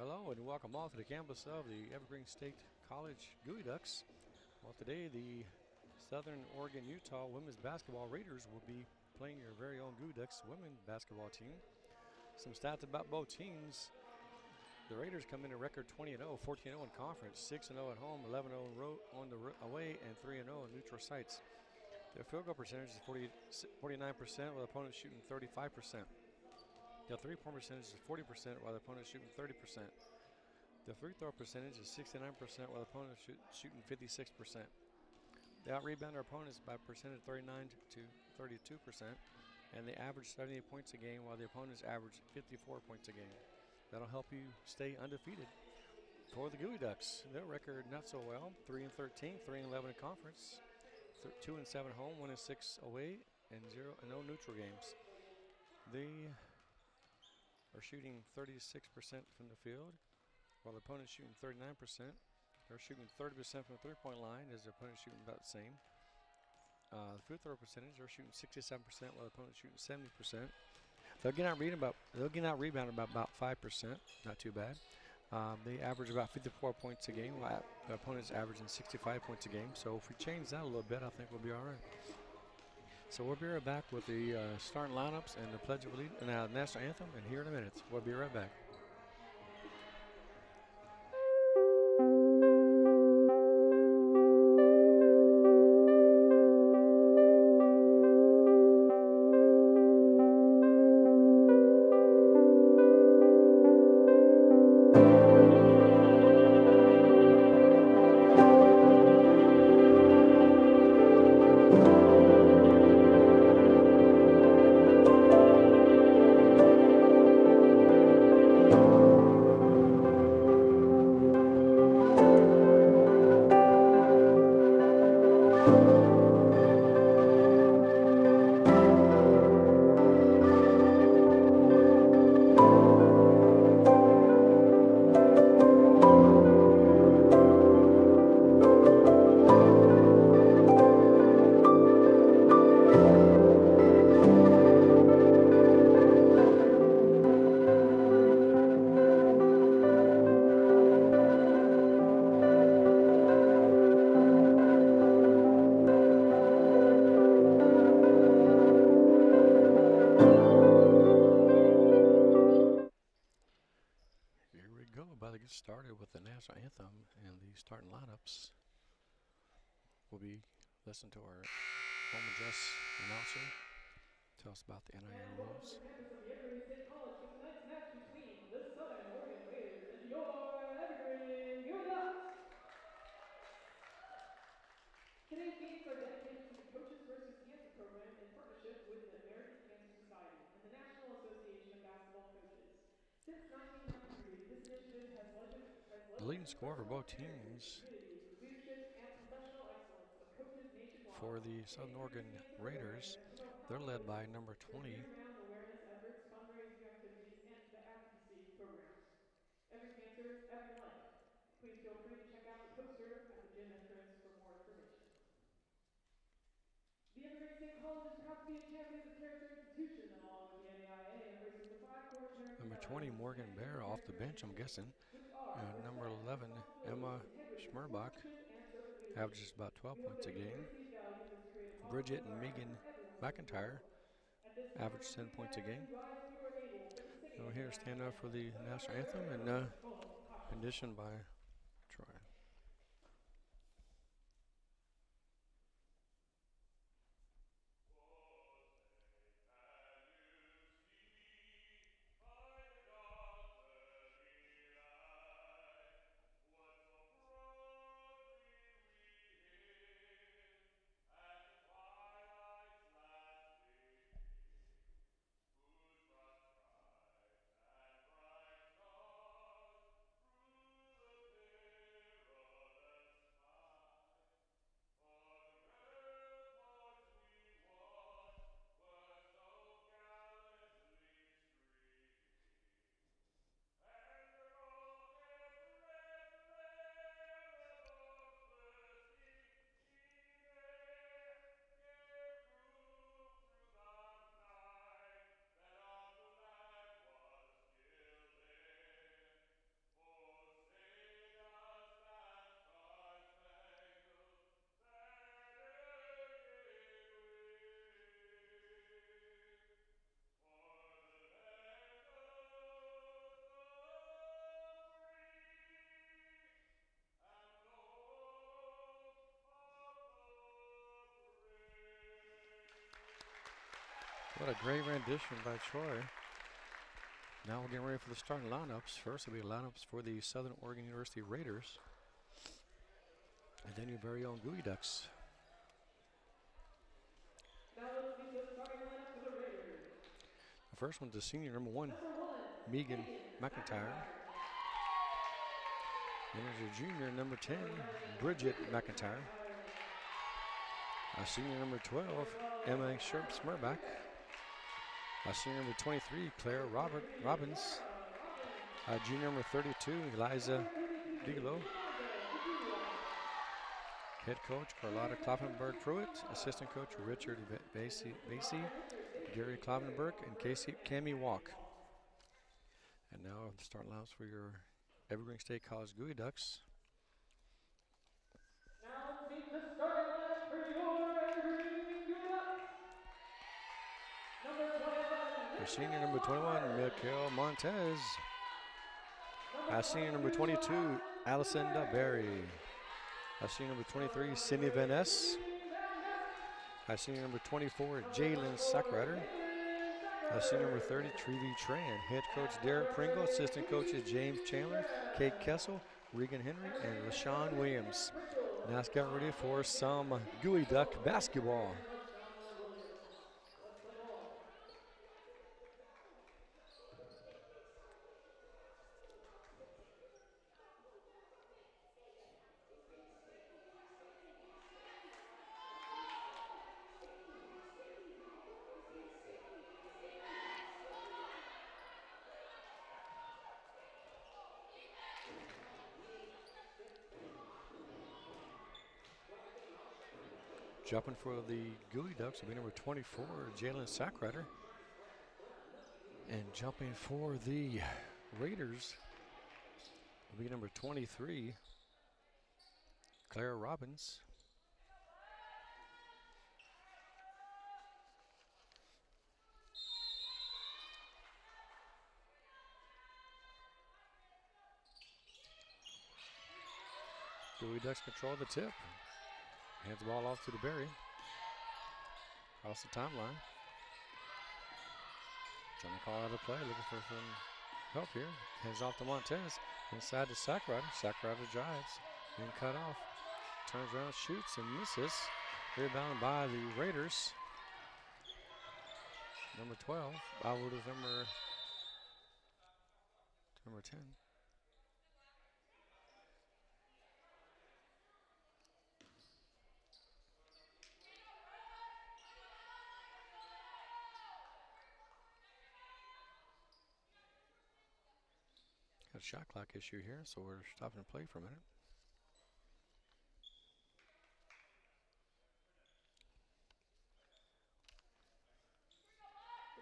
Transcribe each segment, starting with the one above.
Hello and welcome all to the campus of the Evergreen State College Gooey Ducks. Well, today the Southern Oregon Utah women's basketball Raiders will be playing your very own Gooey Ducks women's basketball team. Some stats about both teams. The Raiders come in a record 20-0, 14-0 in conference, 6-0 at home, 11-0 on the away, and 3-0 on neutral sites. Their field goal percentage is 49%, with opponents shooting 35%. Their three-point percentage is 40%, while the opponents shooting 30%. The free throw percentage is 69%, while the opponents shooting 56%. They out-rebound their opponents by a percentage of 39 to 32%, and they average 78 points a game, while the opponents average 54 points a game. That'll help you stay undefeated. For the Gooey Ducks, their record not so well: 3-13, 3-11 in conference, 2-7 home, 1-6 away, and no neutral games. They are shooting 36% from the field, while the opponent's shooting 39%. They're shooting 30% from the three-point line, as their opponent's shooting about the same. The free throw percentage, they're shooting 67%, while the opponent's shooting 70%. They'll get out rebounded by about 5%, not too bad. They average about 54 points a game, while the opponent's averaging 65 points a game. So if we change that a little bit, I think we'll be all right. So we'll be right back with the starting lineups and the Pledge of Allegiance and the national anthem, and here in a minute. We'll be right back. About to get started with the national anthem and the starting lineups. We'll be listening to our home address announcer tell us about the NIL And welcome to the rules. campus of the Evergreen State College for tonight's match between the Southern Oregon Raiders and your Evergreen Gooey Ducks. Today's games are dedicated to the Coaches versus Cancer program in partnership with the American Cancer Society and the National Association of Basketball Coaches. Since 1993, this initiative has The led to leading the scorer for incredible both experience, teams community, leadership, and professional excellence of coaches nationwide for the in Southern increased Oregon cancer awareness Raiders, and promote they're healthy led by living number through 20, year-round awareness efforts, fundraising activities, and the advocacy programs. Every cancer, every life. Please feel free to check out the poster at the gym entrance for more information. The Evergreen State College is proud to be a champion of the character institution, and along with the NAIA, embraces the 5 core character number 20, values Morgan and the Bear off the character bench, I'm initiative, guessing, which are and number respect, 11, responsibility, Emma integrity, Schmerbach, sportsmanship, and servant leadership. averages about 12 We hope points that a you embrace game. these values as we create a positive Bridget and environment for Megan everyone to move McIntyre forward. At this time, average 10 please points a gather game. and rise if you are able for the singing So of the here, stand national up for anthem. the national anthem and conditioned by Troy. What a great rendition by Troy. Now we're getting ready for the starting lineups. First will be lineups for the Southern Oregon University Raiders. And then your very own Gooey Ducks. Now let's meet the starting lineup for the Raiders. The first one's the senior number 1, Megan McIntyre. Then there's a junior number 10, Bridget McIntyre. A senior number 12, Emma Smirback. A senior number 23, Claire Robbins. Junior number 32, Eliza Bigelow. Head coach, Carlotta Kloppenberg-Pruitt. Assistant coach, Richard Basie, Gary Kloppenberg, and Cami Walk. And now the start lineups for your Evergreen State College Gooey Ducks. Now let's meet the starting lineup for your Evergreen Gooey Ducks. Number 21. Your senior number 21, Mikael Montez. Senior number 22, Alessandra Berry. Senior number 23, Cindy Van Ness. Senior number 24, Jalen Sackrider. Senior number 30, Trevi Tran. Head coach Derek Pringle. Assistant coaches James Chandler, Kate Kessel, Regan Henry, and LaShawn Williams. Now let's get ready for some Gooey Duck basketball. Jumping for the Gooey Ducks will be number 24, Jalen Sackrider. And jumping for the Raiders will be number 23, Claire Robbins. Gooey Ducks control the tip. Hands the ball off to the Berry. Across the timeline. Trying to call out a play, looking for some help here. Hands off to Montez. Inside to Sackrider. Sackrider drives. Then cut off. Turns around, shoots, and misses. Rebounded by the Raiders. Number 12. Byward is number 10. Got a shot clock issue here, so we're stopping to play for a minute.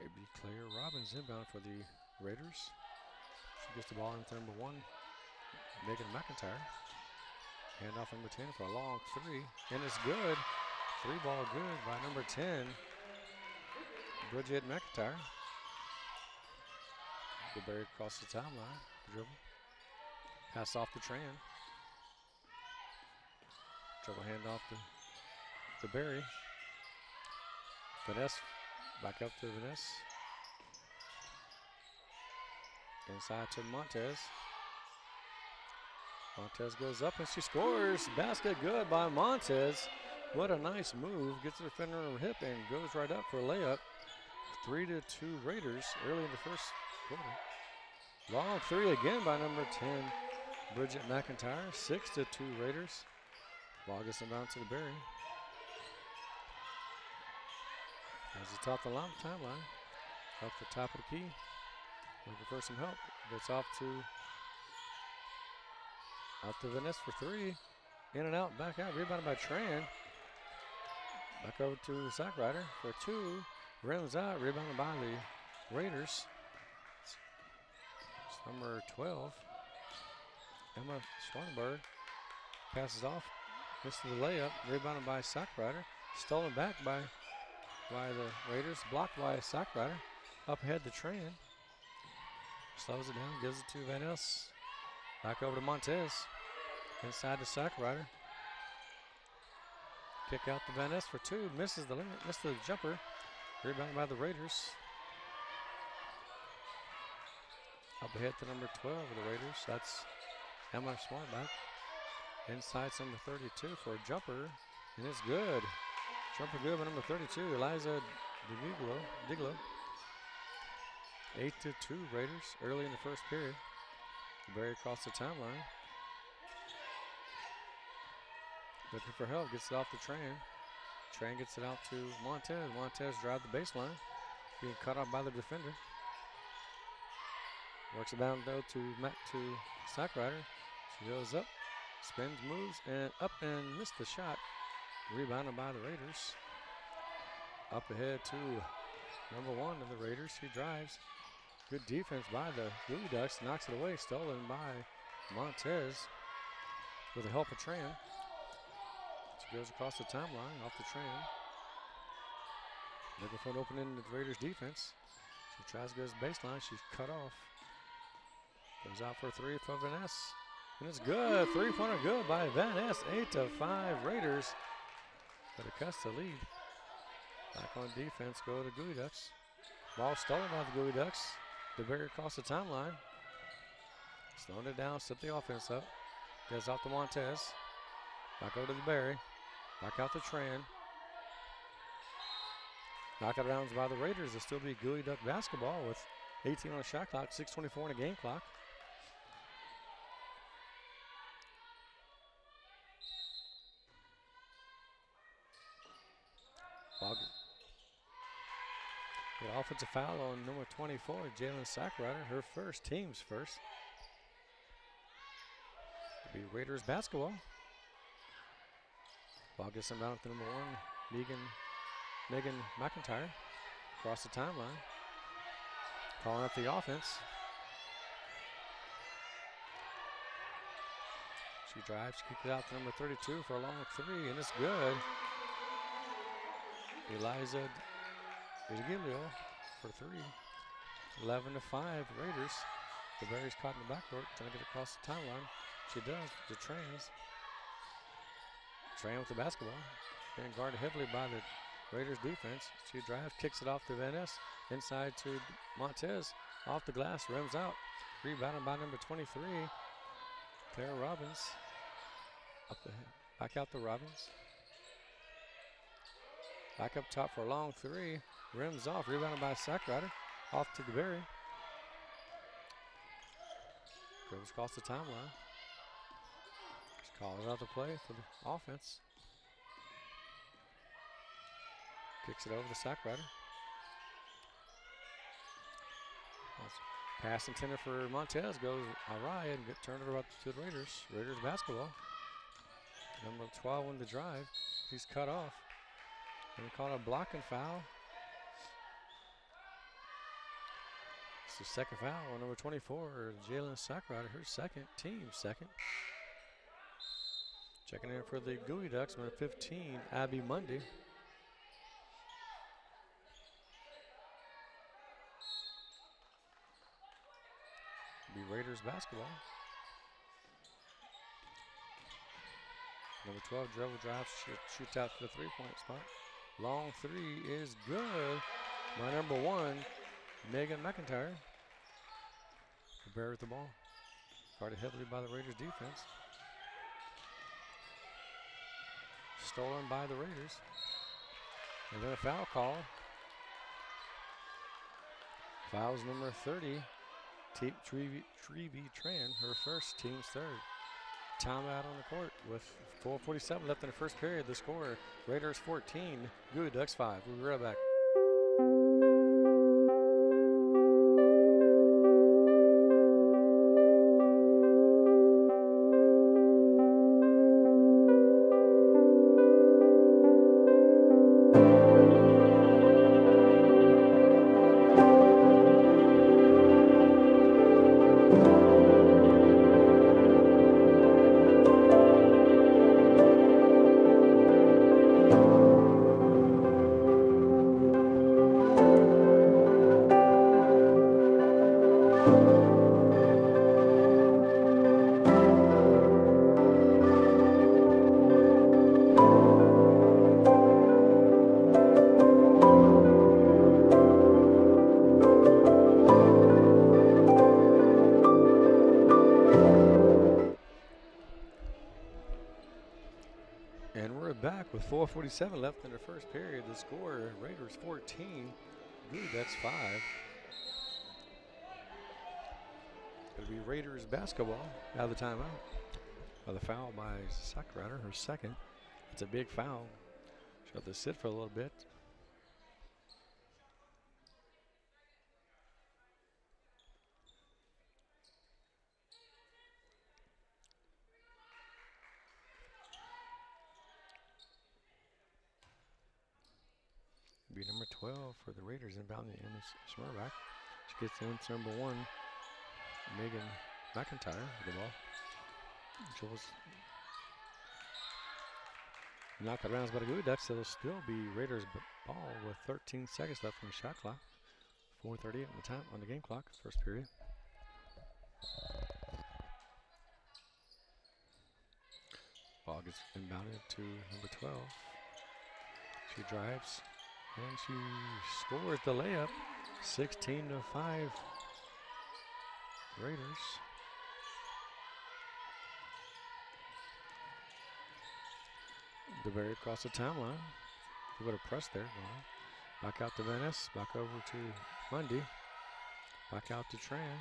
Maybe Claire Robbins inbound for the Raiders. She gets the ball into number 1, Megan McIntyre. Hand off number 10 for a long 3, and it's good. 3-ball good by number 10, Bridget McIntyre. The Berry across the timeline. Dribble. Pass off to Tran. Dribble hand off to Berry. Vanessa back up to Vanessa. Inside to Montez. Montez goes up and she scores. Basket good by Montez. What a nice move. Gets the defender on her hip and goes right up for a layup. 3-2 Raiders early in the first quarter. Long 3 again by number 10, Bridget McIntyre. 6-2 Raiders. Ball gets inbound to the Berry. As he top the timeline, up the top of the key. Looking for some help. Gets off to Vanessa for 3. In and out, back out. Rebounded by Tran. Back over to Sackrider for 2. Rims out. Rebounded by the Raiders. Number 12, Emma Schwanberg, passes off, misses the layup, rebounded by Sackrider, stolen back by the Raiders, blocked by Sackrider, up ahead to Tran, slows it down, gives it to Van Ness, back over to Montez, inside to Sackrider, kick out to Van Ness for 2, misses the jumper, Rebounded by the Raiders. Up ahead to number 12 of the Raiders. That's Emma Smartback. Inside number 32 for a jumper. And it's good. Jumper good by number 32, Eliza Diglo. 8-2 Raiders early in the first period. Barry across the timeline. Looking for help, gets it off the Tran. Tran gets it out to Montez. Montez drives the baseline, being cut off by the defender. Works it down though to Sackrider. She goes up, spins, moves, and up and missed the shot. Rebounded by the Raiders. Up ahead to number 1 of the Raiders. She drives. Good defense by the Blue Ducks. Knocks it away. Stolen by Montez with the help of Tran. She goes across the timeline off the Tran. Looking for an opening in the Raiders defense. She tries to go to the baseline. She's cut off. Goes out for 3 for Van Ness. And it's good. 3-pointer good by Van Ness. 8-5 Raiders. But it cuts the lead. Back on defense go the Gooey Ducks. Ball stolen by the Gooey Ducks. DeBerry across the timeline. Slowing it down, set the offense up. Goes out to Montez. Back over to DeBerry. Back out to Tran. Knocked out of bounds by the Raiders. It'll still be Gooey Duck basketball with 18 on the shot clock, 6:24 on the game clock. The offensive foul on number 24, Jalen Sackrider, her first, team's first. It'll be Raiders basketball. Ball gets them down to number 1, Megan McIntyre, across the timeline. Calling up the offense. She drives, kicks it out to number 32 for a long 3, and it's good. Eliza Digilio for 3. 11-5 Raiders. The Berries caught in the backcourt, trying to get across the timeline. She does. The Tran with the basketball. Being guarded heavily by the Raiders defense. She drives, kicks it off to Van Ness. Inside to Montez. Off the glass, rims out. Rebounded by number 23, Claire Robbins. Up ahead. Back out to Robbins. Back up top for a long 3. Rims off. Rebounded by Sackrider. Off to DeBerry. Goes across the timeline. Just calls out the play for the offense. Kicks it over to Sackrider. Pass intended for Montez goes awry and turned it up to the Raiders. Raiders basketball. Number 12 on the drive. He's cut off. And they call a blocking foul. It's the second foul on number 24, Jalen Sackrider, her second, team second. Checking in for the Gooey Ducks, number 15, Abby Mundy. Be Raiders basketball. Number 12, dribble drive, shoots out to the 3-point spot. Long 3 is good by number 1, Megan McIntyre. Bear with the ball. Guarded heavily by the Raiders defense. Stolen by the Raiders. And then a foul call. Fouls number 30, Trevi Tran, her first, team's third. Timeout on the court with 4:47 left in the first period. The score, Raiders 14, Gooey Ducks 5. We'll be right back. With 4:47 left in the first period, the score, Raiders 14, Gooey Ducks 5. It'll be Raiders basketball out of the timeout. The foul by Sackrider, her second. It's a big foul. She'll have to sit for a little bit. Be number 12 for the Raiders inbounding Emma Schmerback. She gets into number 1, Megan McIntyre with the ball. Jules knocked out of bounds by the Gooey Ducks. It'll still be Raiders ball with 13 seconds left on the shot clock. 4:38 on the time on the game clock, first period. Ball gets inbounded to number 12. She drives and she scores the layup. 16-5 Raiders. DeBerry across the timeline. A bit of press there. Back out to Venice. Back over to Mundy. Back out to Tran.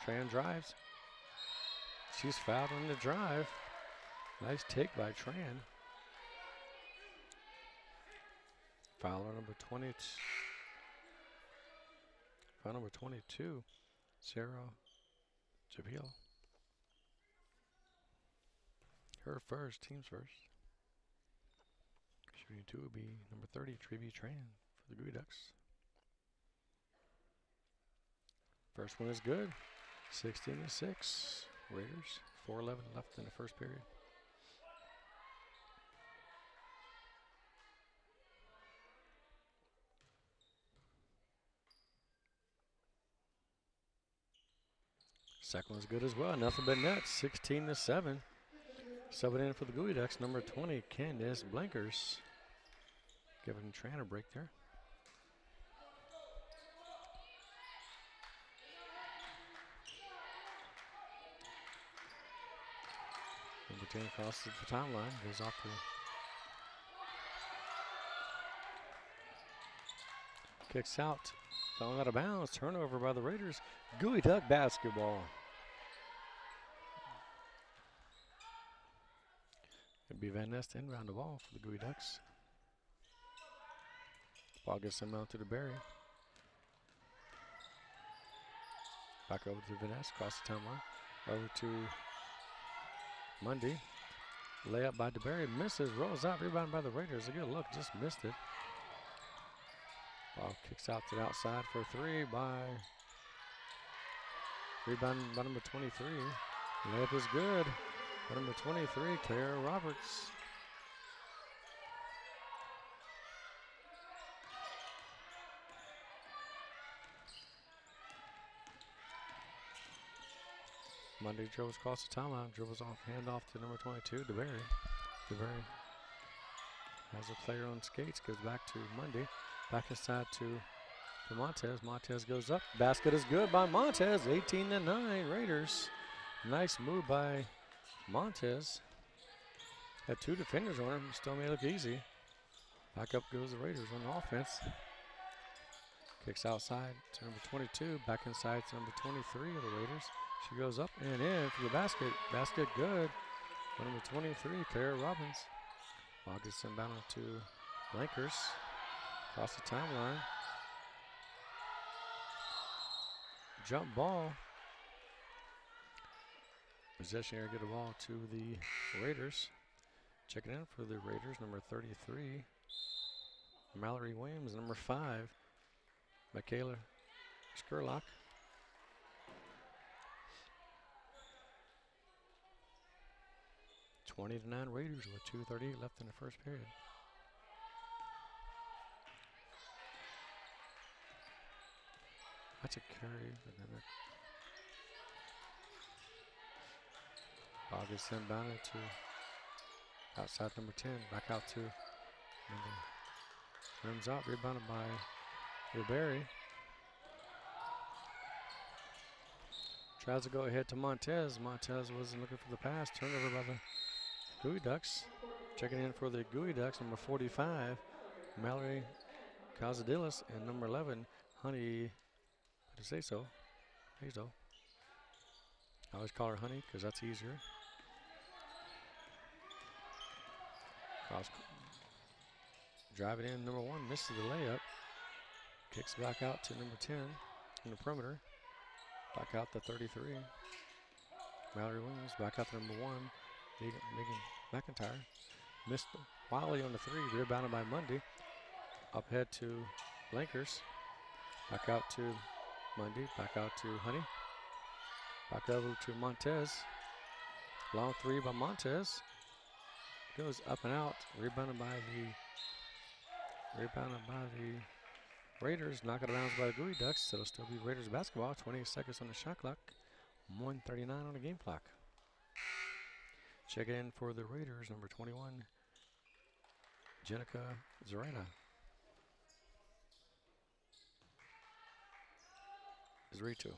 Tran drives. She's fouled on the drive. Nice take by Tran. Fouler number 20. Foul number 22. Sarah Jabil. Her first, team's first. Shooting 2 would be number 30, Trevi Tran for the Gooey Ducks. First one is good. 16-6. Raiders. 4:11 left in the first period. Second one's good as well. Nothing but net. 16-7. Subbing in for the Gooey Ducks, number 20, Candace Blankers. Giving Tran a break there. Number 10 crosses the timeline, goes off to. Kicks out, falling out of bounds. Turnover by the Raiders. Gooey Duck basketball. It'll be Van Nest inbound the ball for the Gooey Ducks. Ball gets them out to the Berry. Back over to Van Nest, across the timeline. Over to Mundy. Layup by DeBerry, misses, rolls out, rebound by the Raiders. A good look, just missed it. Ball kicks out to the outside for 3 by, rebound by number 23. Layup is good. By number 23, Clara Roberts. Mundy dribbles across the timeline, dribbles off, hand off to number 22, DeBerry. DeBerry has a player on skates, goes back to Mundy. Back inside to Montez. Montez goes up. Basket is good by Montez. 18-9 Raiders. Nice move by Montez. Had 2 defenders on him. Still made it look easy. Back up goes the Raiders on offense. Kicks outside to number 22. Back inside to number 23 of the Raiders. She goes up and in for the basket. Basket good. By number 23, Clara Robbins. Ball gets inbounded to Blankers. Across the timeline. Jump ball. Possession here, get the ball to the Raiders. Checking in for the Raiders, number 33, Mallory Williams. Number 5, Michaela Skurlock. (20-9) Raiders with 2:38 left in the first period. That's a carry, but then ball gets inbounded to outside number 10, back out to rims out, rebounded by Ruberry. Tries to go ahead to Montez. Montez wasn't looking for the pass. Turnover by the Gooey Ducks. Checking in for the Gooey Ducks, number 45, Mallory Cazadillas, and number 11, Honey. Did I say so? Hey, so. I always call her Honey because that's easier. Cross. Driving in, number 1 misses the layup. Kicks back out to number 10 in the perimeter. Back out to 33. Mallory Williams back out to number 1. Megan McIntyre. Missed Wiley on the 3. Rebounded by Mundy. Up head to Blankers. Back out to Mundy. Back out to Honey. Back over to Montez. Long 3 by Montez. Goes up and out. Rebounded by the Raiders. Knock it around by the Gooey Ducks. So it'll still be Raiders basketball. 28 seconds on the shot clock. 1:39 on the game clock. Check in for the Raiders, number 21, Jenica Zarena. Zritu,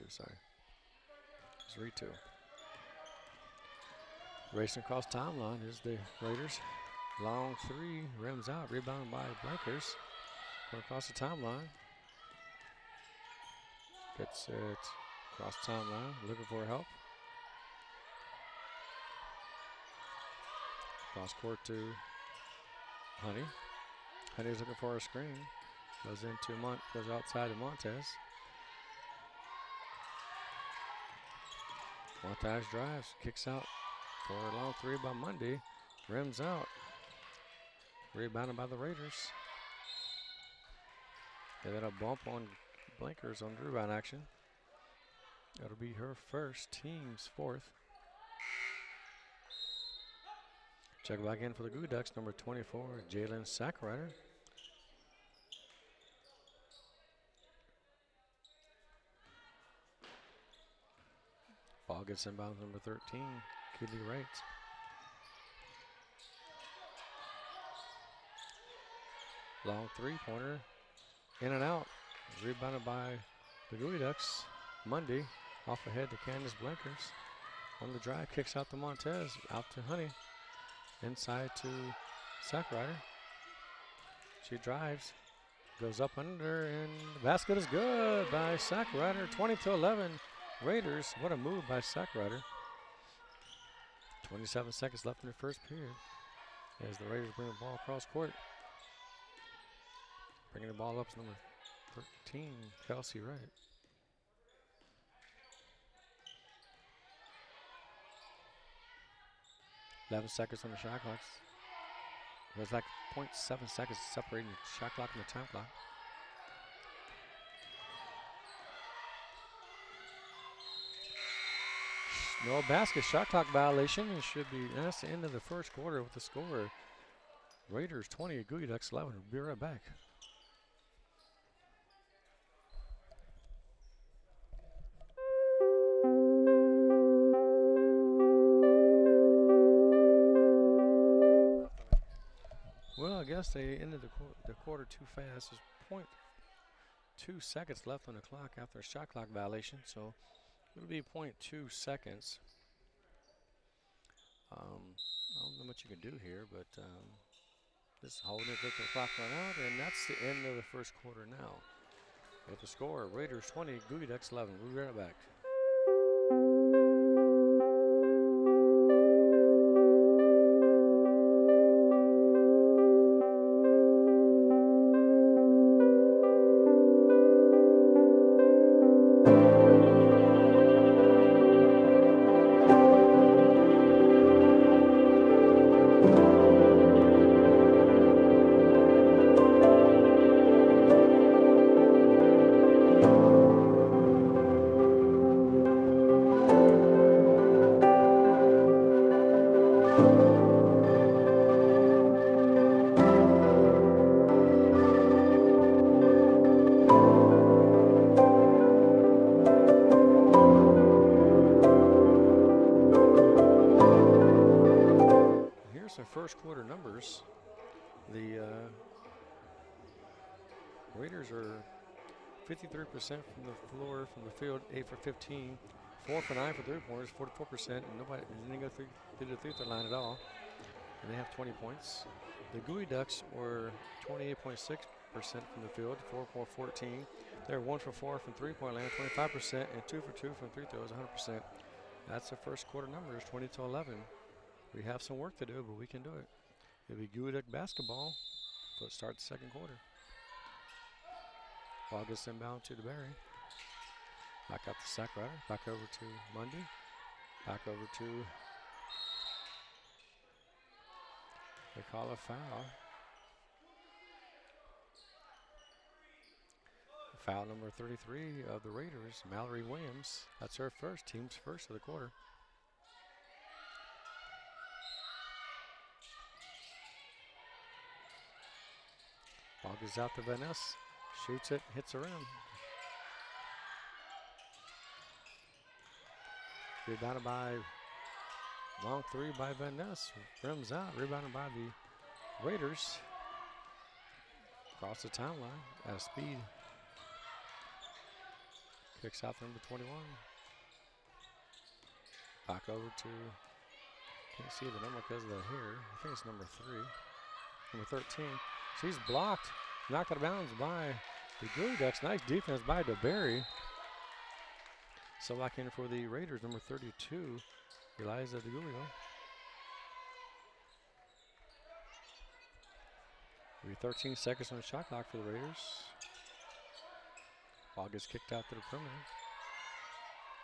sorry. Zritu. Racing across timeline is the Raiders. Long 3, rims out, rebounded by Blankers. Going across the timeline. Gets it across timeline, looking for help. Cross court to Honey. Honey's looking for a screen. Goes outside to Montez. Montez drives, kicks out for a long 3 by Mundy. Rims out. Rebounded by the Raiders. They got a bump on Blankers on the rebound action. That'll be her first, team's 4th. Check back in for the Gooey Ducks, number 24, Jalen Sackrider. Ball gets inbound, number 13, Keely Wright. Long 3-pointer, in and out. Rebounded by the Gooey Ducks. Mundy off ahead to Candace Blankers. On the drive, kicks out to Montez, out to Honey. Inside to Sackrider. She drives, goes up under, and the basket is good by Sackrider. 20-11 Raiders. What a move by Sackrider. 27 seconds left in the first period as the Raiders bring the ball across court. Bringing the ball up is number 13, Kelsey Wright. Eleven seconds on the shot clock. There's like 0.7 seconds separating the shot clock and the time clock. No basket, shot clock violation. It should be, that's the end of the first quarter with the score. Raiders 20, Gooey Ducks 11. We'll be right back. Well, I guess they ended the quarter too fast. There's 0.2 seconds left on the clock after a shot clock violation, so it'll be 0.2 seconds. I don't know what you can do here, but just holding it, let the clock run out, and that's the end of the first quarter now. With the score, Raiders 20, Gooey Ducks 11. We'll be right back. First quarter numbers. The Raiders are 53% from the floor, from the field, 8 for 15, 4 for 9 for 3-pointers, 44%, and nobody didn't go through the three-throw line at all. and they have 20 points. The Gooey Ducks were 28.6% from the field, 4 for 14. They're 1 for 4 from three-point land, 25%, and 2 for 2 from free throws, 100%. That's the first quarter numbers, 20-11. We have some work to do, but we can do it. It'll be Gooey Duck basketball. Let's start the second quarter. Ball gets inbound to DeBerry. Back up to Sackrider. Back over to Mundy. Back over to. They call a foul. Foul number 33 of the Raiders, Mallory Williams. That's her first, team's first of the quarter. Ball goes out to Van Ness. Shoots it, hits around. Rebounded by long three by Van Ness. Rims out, rebounded by the Raiders. Across the timeline at speed. Kicks out to number 21. Back over to, can't see the number because of the hair. I think it's number 3. Number 13. She's blocked, knocked out of bounds by the Gooey Ducks. Nice defense by DeBerry. So back in for the Raiders, number 32, Eliza DeGulio. It'll be 13 seconds on the shot clock for the Raiders. Ball gets kicked out to the perimeter.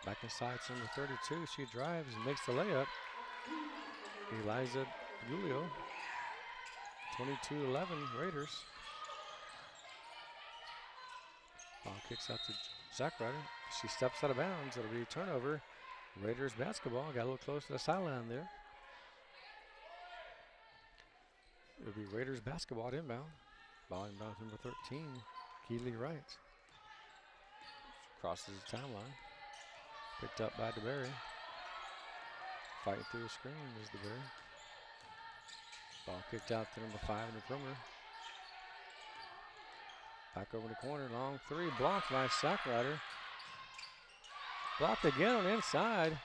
Back inside to number 32. She drives and makes the layup. Eliza DeGulio. 22-11 Raiders. Ball kicks out to Zach Ryder. She steps out of bounds. It'll be a turnover. Raiders basketball. Got a little close to the sideline there. It'll be Raiders basketball at inbound. Ball inbound number 13, Keely Wright. Crosses the timeline. Picked up by DeBerry. Fighting through the screen is DeBerry. Ball kicked out to number 5 in the perimeter. Back over the corner, long three, blocked by Sackrider. Blocked again on the inside.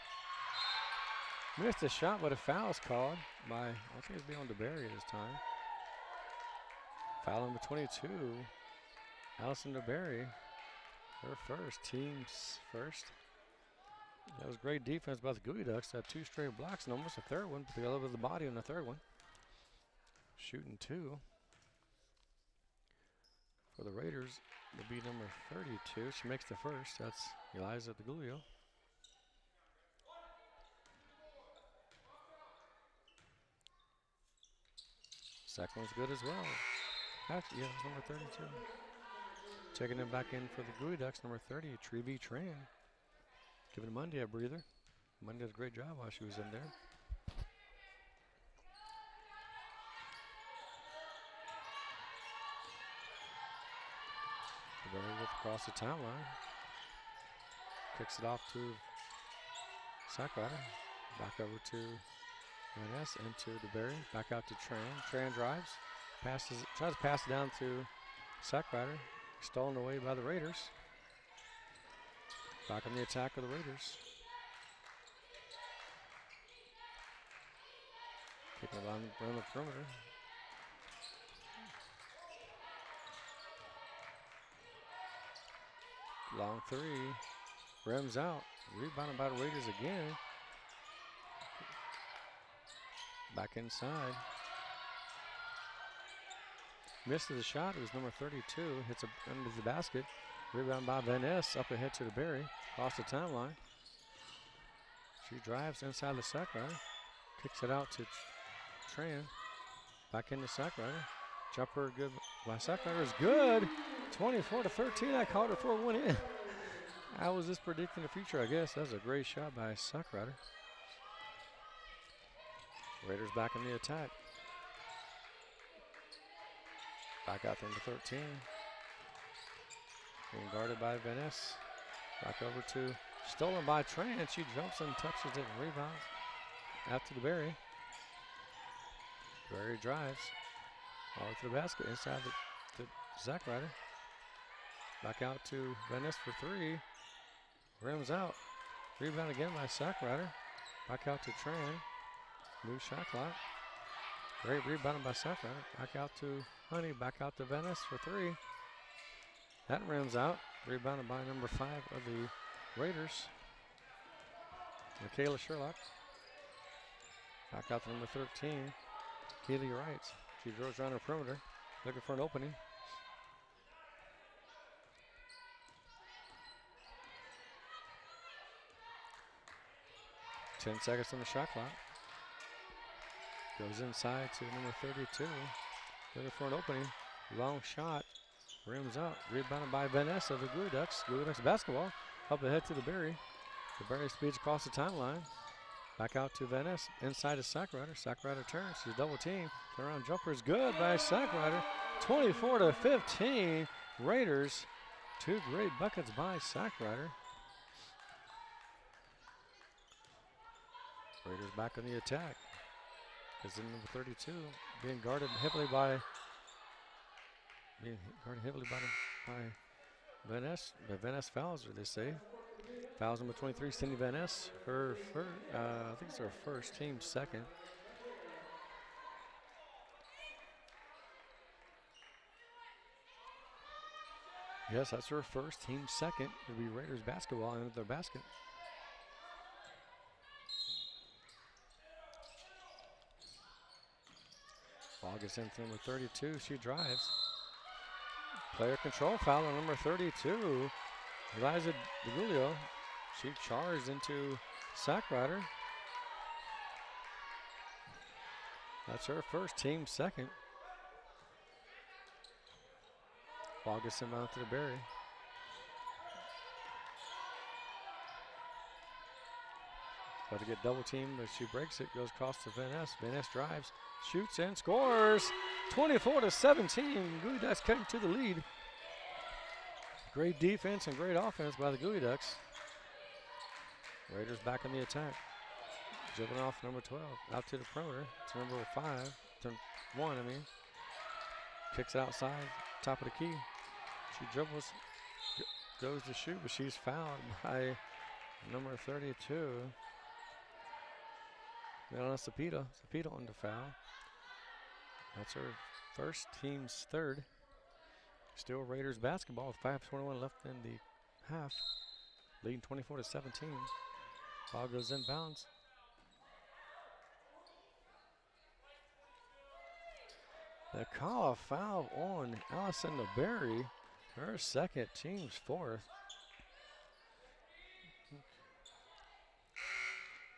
Missed the shot, but a foul is called by, I think it's beyond DeBerry this time. Foul number 22, Allison DeBerry. Her first, team's first. That was great defense by the Gooey Ducks. Had 2 straight blocks and almost a third one, but they got over the body on the third one. Shooting 2. For the Raiders, will be number 32. She makes the first. That's Eliza DeGulio. Second one's good as well. Actually, yeah, it's number 32. Checking him back in for the Gooey Ducks, number 30, Trevi Tran. Giving Monday a breather. Monday did a great job while she was in there. DeBerry across the timeline. Kicks it off to Sackrider. Back over to Vaness, into DeBerry. Back out to Tran. Tran drives. Tries to pass it down to Sackrider. Stolen away by the Raiders. Back on the attack of the Raiders. Kicking it around the perimeter. Long three. Rims out. Rebounded by the Raiders again. Back inside. Misses the shot. It was number 32. Hits under the basket. Rebound by Van Ness. Up ahead to DeBerry. Across the timeline. She drives inside the Sackrider. Kicks it out to Tran. Back into Sackrider. Jumper good by Sackrider is good. 24-13. I called it for a 1 in. How was this predicting the future? I guess that was a great shot by Sackrider. Raiders back in the attack. Back out to number 13. Being guarded by Vaness. Back over to, stolen by Tran. She jumps and touches it and rebounds. Out to DeBerry. DeBerry drives. All to the basket inside the Zach Ryder. Back out to Vaness for 3. Rims out. Rebound again by Sackrider. Back out to Tran. New shot clock. Great rebound by Sacramento. Back out to Honey. Back out to Venice for three. That rims out. Rebounded by number 5 of the Raiders, Michaela Sherlock. Back out to number 13, Keely Wright. She drills around her perimeter, looking for an opening. Ten seconds on the shot clock. Goes inside to number 32, looking for an opening. Long shot, rims up. Rebounded by Vanessa of the Gooey Ducks. Gooey Ducks basketball. Up ahead to the Berry. The Berry speeds across the timeline. Back out to Venice. Inside to Sackrider. Sackrider turns. She's double teamed. Turnaround jumper is good by Sackrider. 24-15. Raiders. 2 great buckets by Sackrider. Raiders back on the attack. Is in number 32 being guarded heavily by Venice. But Venice fouls her, they say. Fouls number 23, Cindy Venice. Her first, I think it's her first, team second. Yes, that's her first, team second. It'll be Raiders basketball into their basket. Ball gets into number 32. She drives. Player control foul on number 32. Eliza DeGulio. She charged into Sackrider. That's her first, team second. Ball gets him out to the Berry. About to get double teamed, but she breaks it, goes across to Venice. Venice drives, shoots and scores. 24-17. Gooey Ducks cutting to the lead. Great defense and great offense by the Gooey Ducks. Raiders back on the attack. Dribbling off number 12. Out to the perimeter. To number 5. To 1, I mean. Kicks it outside. Top of the key. She dribbles. Goes to shoot, but she's fouled by number 32. Melanie Cepeda. Cepeda on the foul. That's her first, team's third. Still Raiders basketball with 5:21 left in the half. Leading 24-17. Ball goes inbounds. They call a foul on Allison DeBerry. Her second, team's fourth.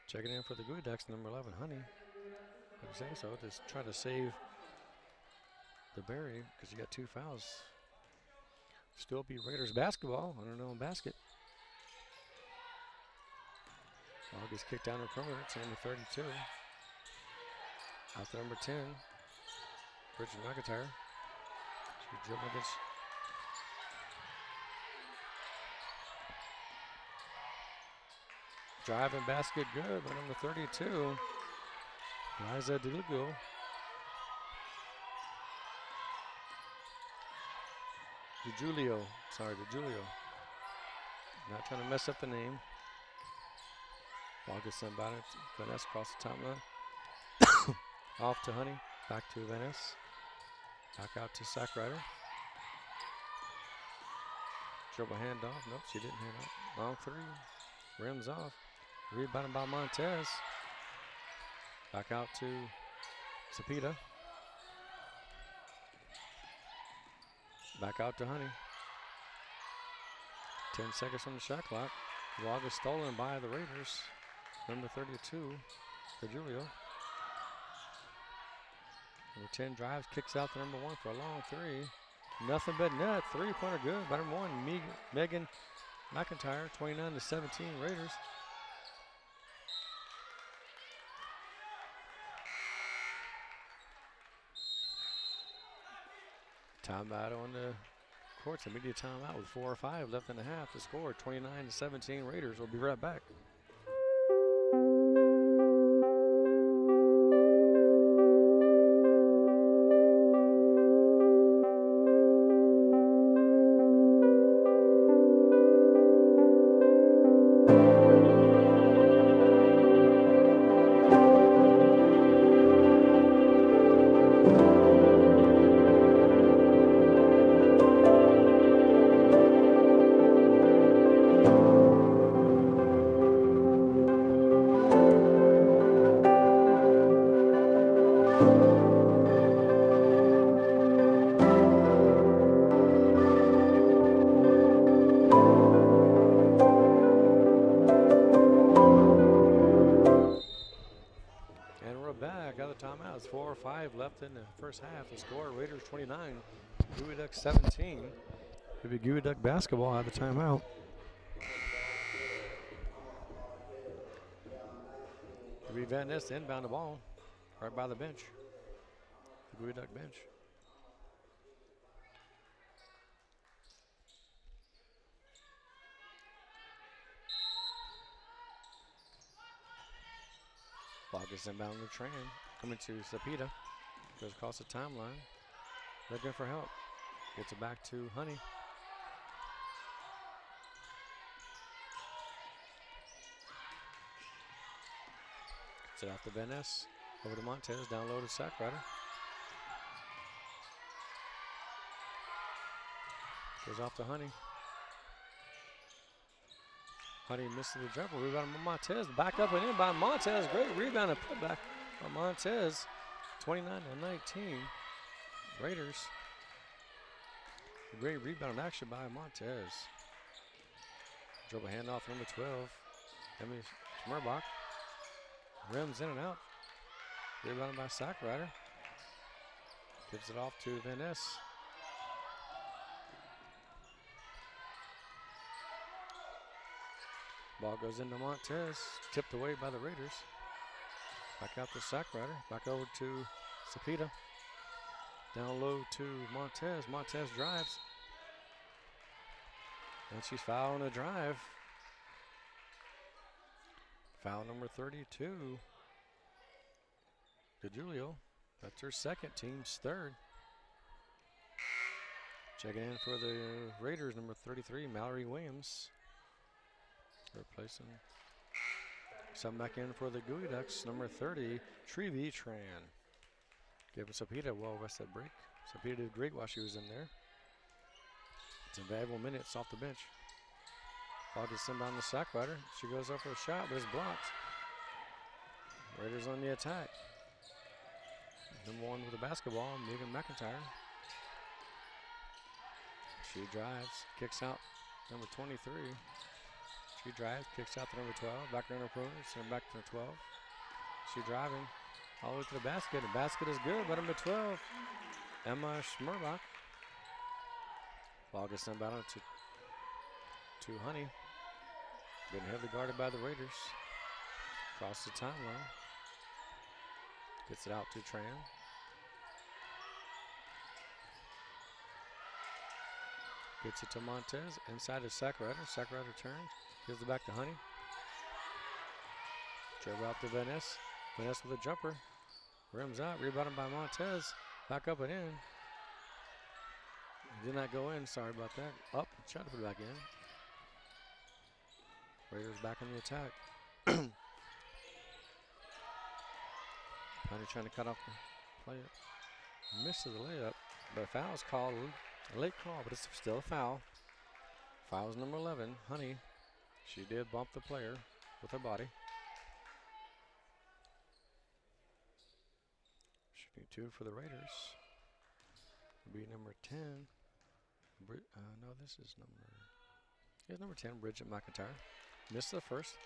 Checking in for the Gooey Ducks, number 11, Honey. I'd say so. Just try to save DeBerry because you got 2 fouls. Still be Raiders basketball. I don't know, basket. Ball gets kicked down the perimeter to number 32. Out to number 10, Bridget McIntyre. She dribbled against. Driving basket good by number 32, Liza DeLugo. DeJulio. Not trying to mess up the name. Ball gets sent by Venice across the top line. Off to Honey. Back to Venice. Back out to Sackrider. Dribble handoff. Nope, she didn't hand off. Long three. Rims off. Rebounded by Montez. Back out to Cepeda. Back out to Honey. 10 seconds on the shot clock. The ball is stolen by the Raiders. Number 32, Julio. Number 10 drives, kicks out to number 1 for a long three. Nothing but net. 3-pointer good by number 1, Megan McIntyre. 29-17 Raiders. Timeout on the courts. Immediate timeout with 4:05 left in the half. The score 29-17 Raiders. We'll be right back. back out of the timeout. It's 4 or 5 left in the first half. The score, Raiders 29, Gooey Ducks 17. It'll be Gooey Duck basketball out of the timeout. It'll be Van Ness to inbound the ball right by the bench, the Gooey Duck bench. Ball gets inbound to Tran. Coming to Sapita. Goes across the timeline. Looking for help. Gets it back to Honey. Gets it out to Van Ness. Over to Montez. Down low to Sackrider. Goes off to Honey. Honey misses the jumper. Rebound by Montez. Back up and in by Montez. Great rebound and putback by Montez. 29-19. Raiders. A great rebound action by Montez. Dribble handoff number 12. Emily Schmerbach. Rims in and out. Rebounded by Sackrider. Gives it off to Van Ness. Ball goes into Montez, tipped away by the Raiders. Back out to Sackrider, back over to Sapita. Down low to Montez. Montez drives. And she's fouling a drive. Foul number 32 to Julio. That's her second, team's third. Checking in for the Raiders, number 33, Mallory Williams. Replacing. Some back in for the Gooey Ducks, number 30, Trevi Tran. Giving Sapita a well-rested break. Sapita did great while she was in there. It's invaluable minutes off the bench. Ball gets inbound to Sackrider. She goes up for a shot, but it's blocked. Raiders on the attack. Number 1 with the basketball, Megan McIntyre. She drives, kicks out, number 23. She drives, kicks out to number 12, back to her opponent, send back to the 12. She driving all the way to the basket. The basket is good, but number 12, Emma Schmerbach. Ball gets sent out to Honey. Been heavily guarded by the Raiders. Across the timeline. Gets it out to Tran. Gets it to Montez. Inside is Sackrider. Sackrider turns. Gives it back to Honey. Dribble out to Van Ness. Van Ness with a jumper. Rims out. Rebounded by Montez. Back up and in. Did not go in. Sorry about that. Up. Tried to put it back in. Raiders back on the attack. Honey trying to cut off the play. Misses the layup. But a foul's called. A late call, but it's still a foul. Foul's number 11, Honey. She did bump the player with her body. Shooting 2 for the Raiders. Will be number 10. No, this is number 10, Bridget McIntyre. Missed the first.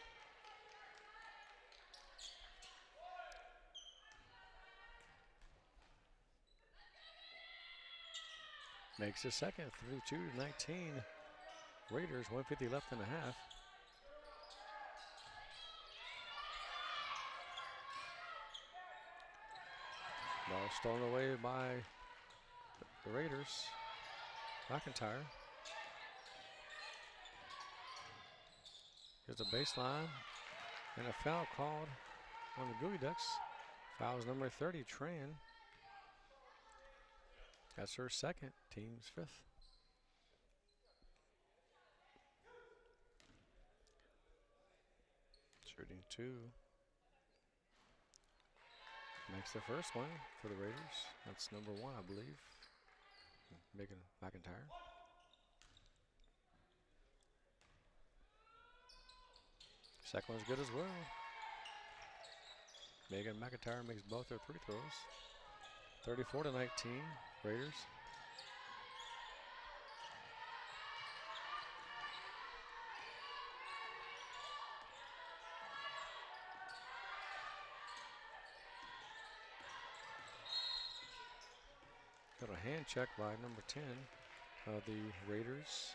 Makes the second, 32-19. Raiders, 150 left in the half. Ball stolen away by the Raiders. McIntyre. Here's a baseline and a foul called on the Gooey Ducks. Foul's number 30, Tran. That's her second, team's 5th. Shooting 2. Makes the first one for the Raiders. That's number 1, I believe. Megan McIntyre. Second one's good as well. Megan McIntyre makes both her free throws. 34-19, Raiders. Little hand check by number 10 of the Raiders,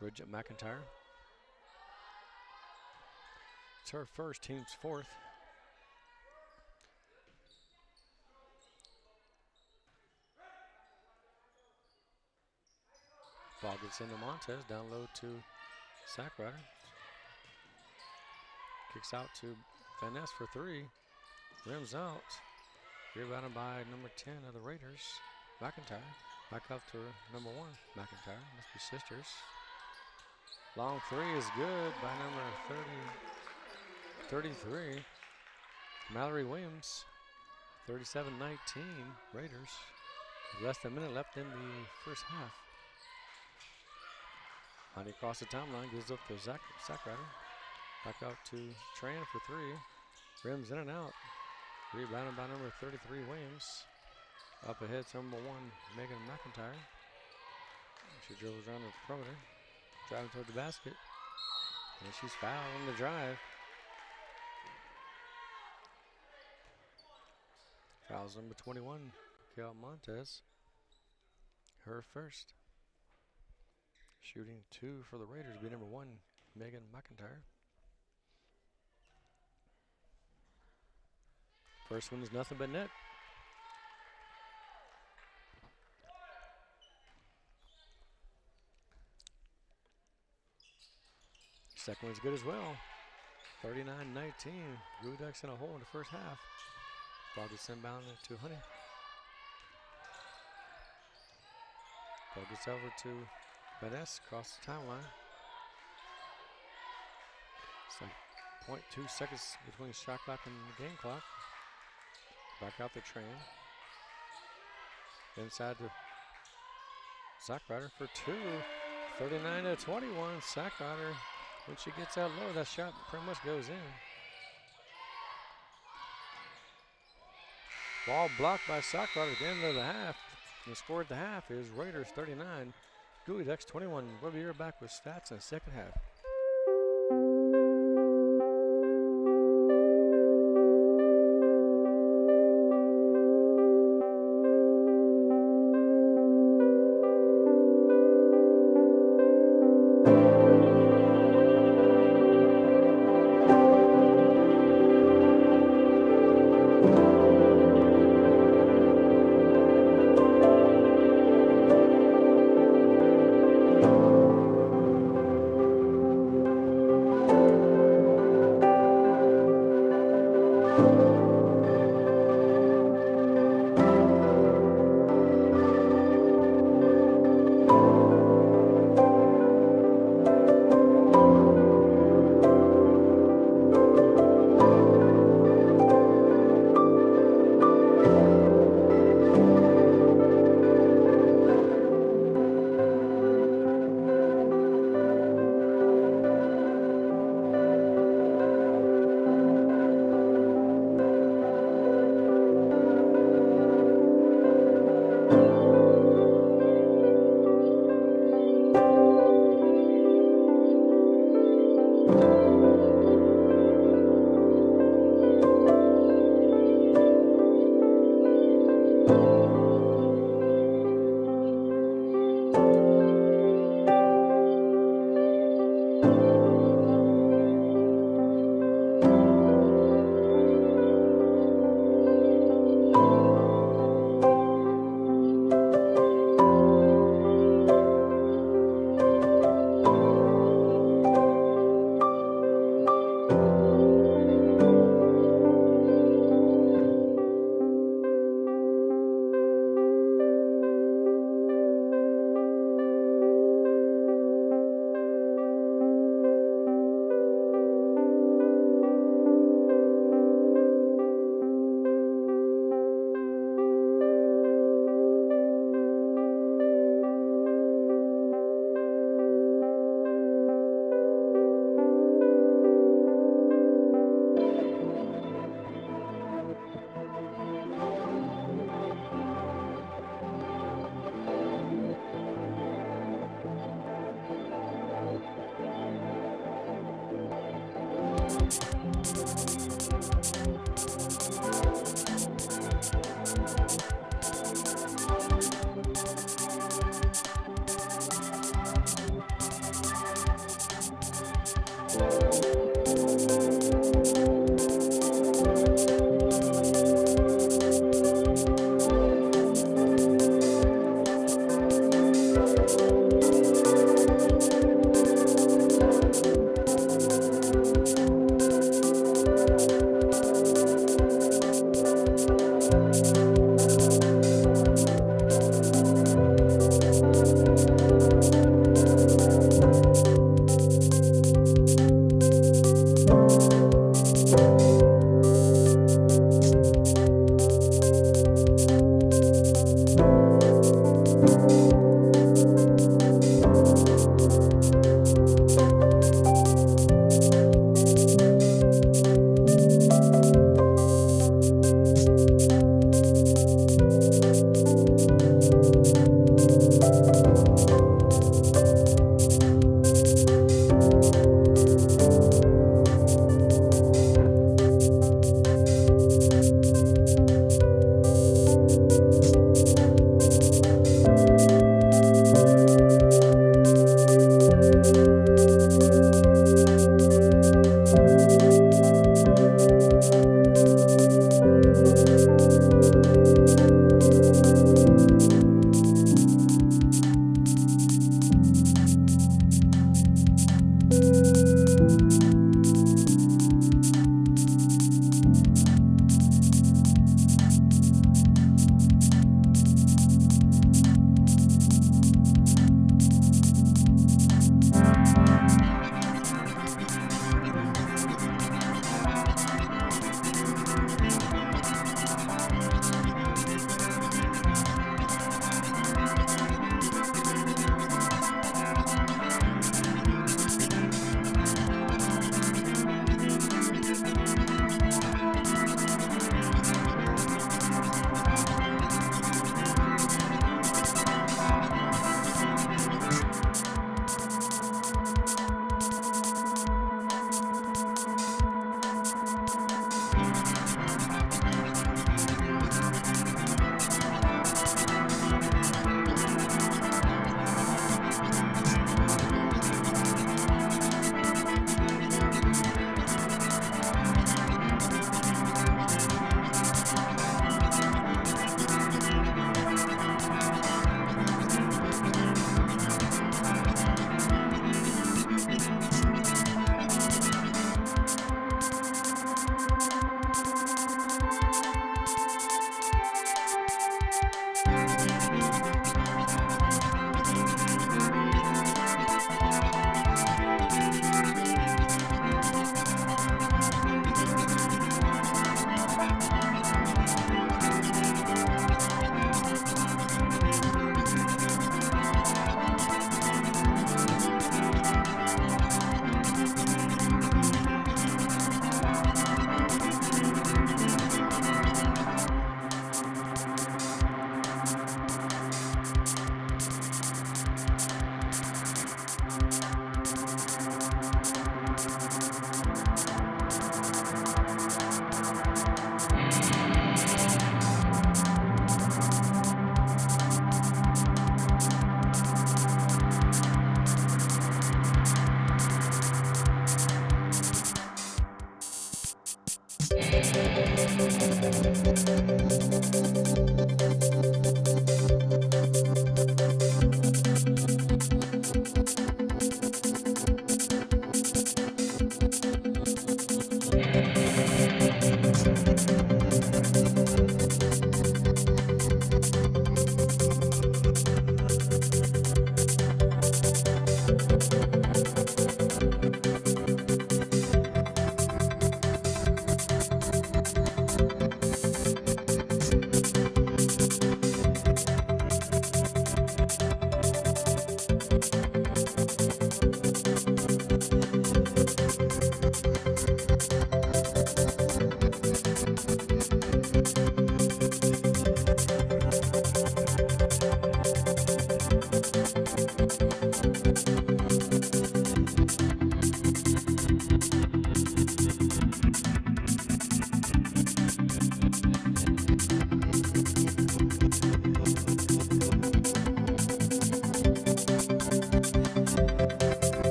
Bridget McIntyre. It's her first, team's fourth. Ball gets into Montez, down low to Sackrider. Kicks out to Van Ness for three. Rims out. Rebounded by number 10 of the Raiders, McIntyre. Back up to number 1, McIntyre. Must be sisters. Long three is good by number 33. Mallory Williams, 37-19 Raiders. Less than a minute left in the first half. Honey across the timeline, gives up to Sackrider. Back out to Tran for three. Rims in and out. Rebounded by number 33 Williams. Up ahead to number 1 Megan McIntyre. She dribbles around the perimeter, driving toward the basket. And she's fouled on the drive. Fouls number 21, Kel Montez. Her first. Shooting 2 for the Raiders will be number 1, Megan McIntyre. First one is nothing but net. Second one's good as well. 39-19. Blue Ducks in a hole in the first half. Ball gets inbound to Honey. Ball gets over to Vanessa across the timeline. It's like 0.2 seconds between shot clock and the game clock. Back out the Tran. Inside to Sackrider for two. 39-21. Sackrider, when she gets out low, that shot pretty much goes in. Ball blocked by Sackrider at the end of the half. The score at the half is Raiders 39, Gooey Ducks 21. We'll be right back with stats in the second half.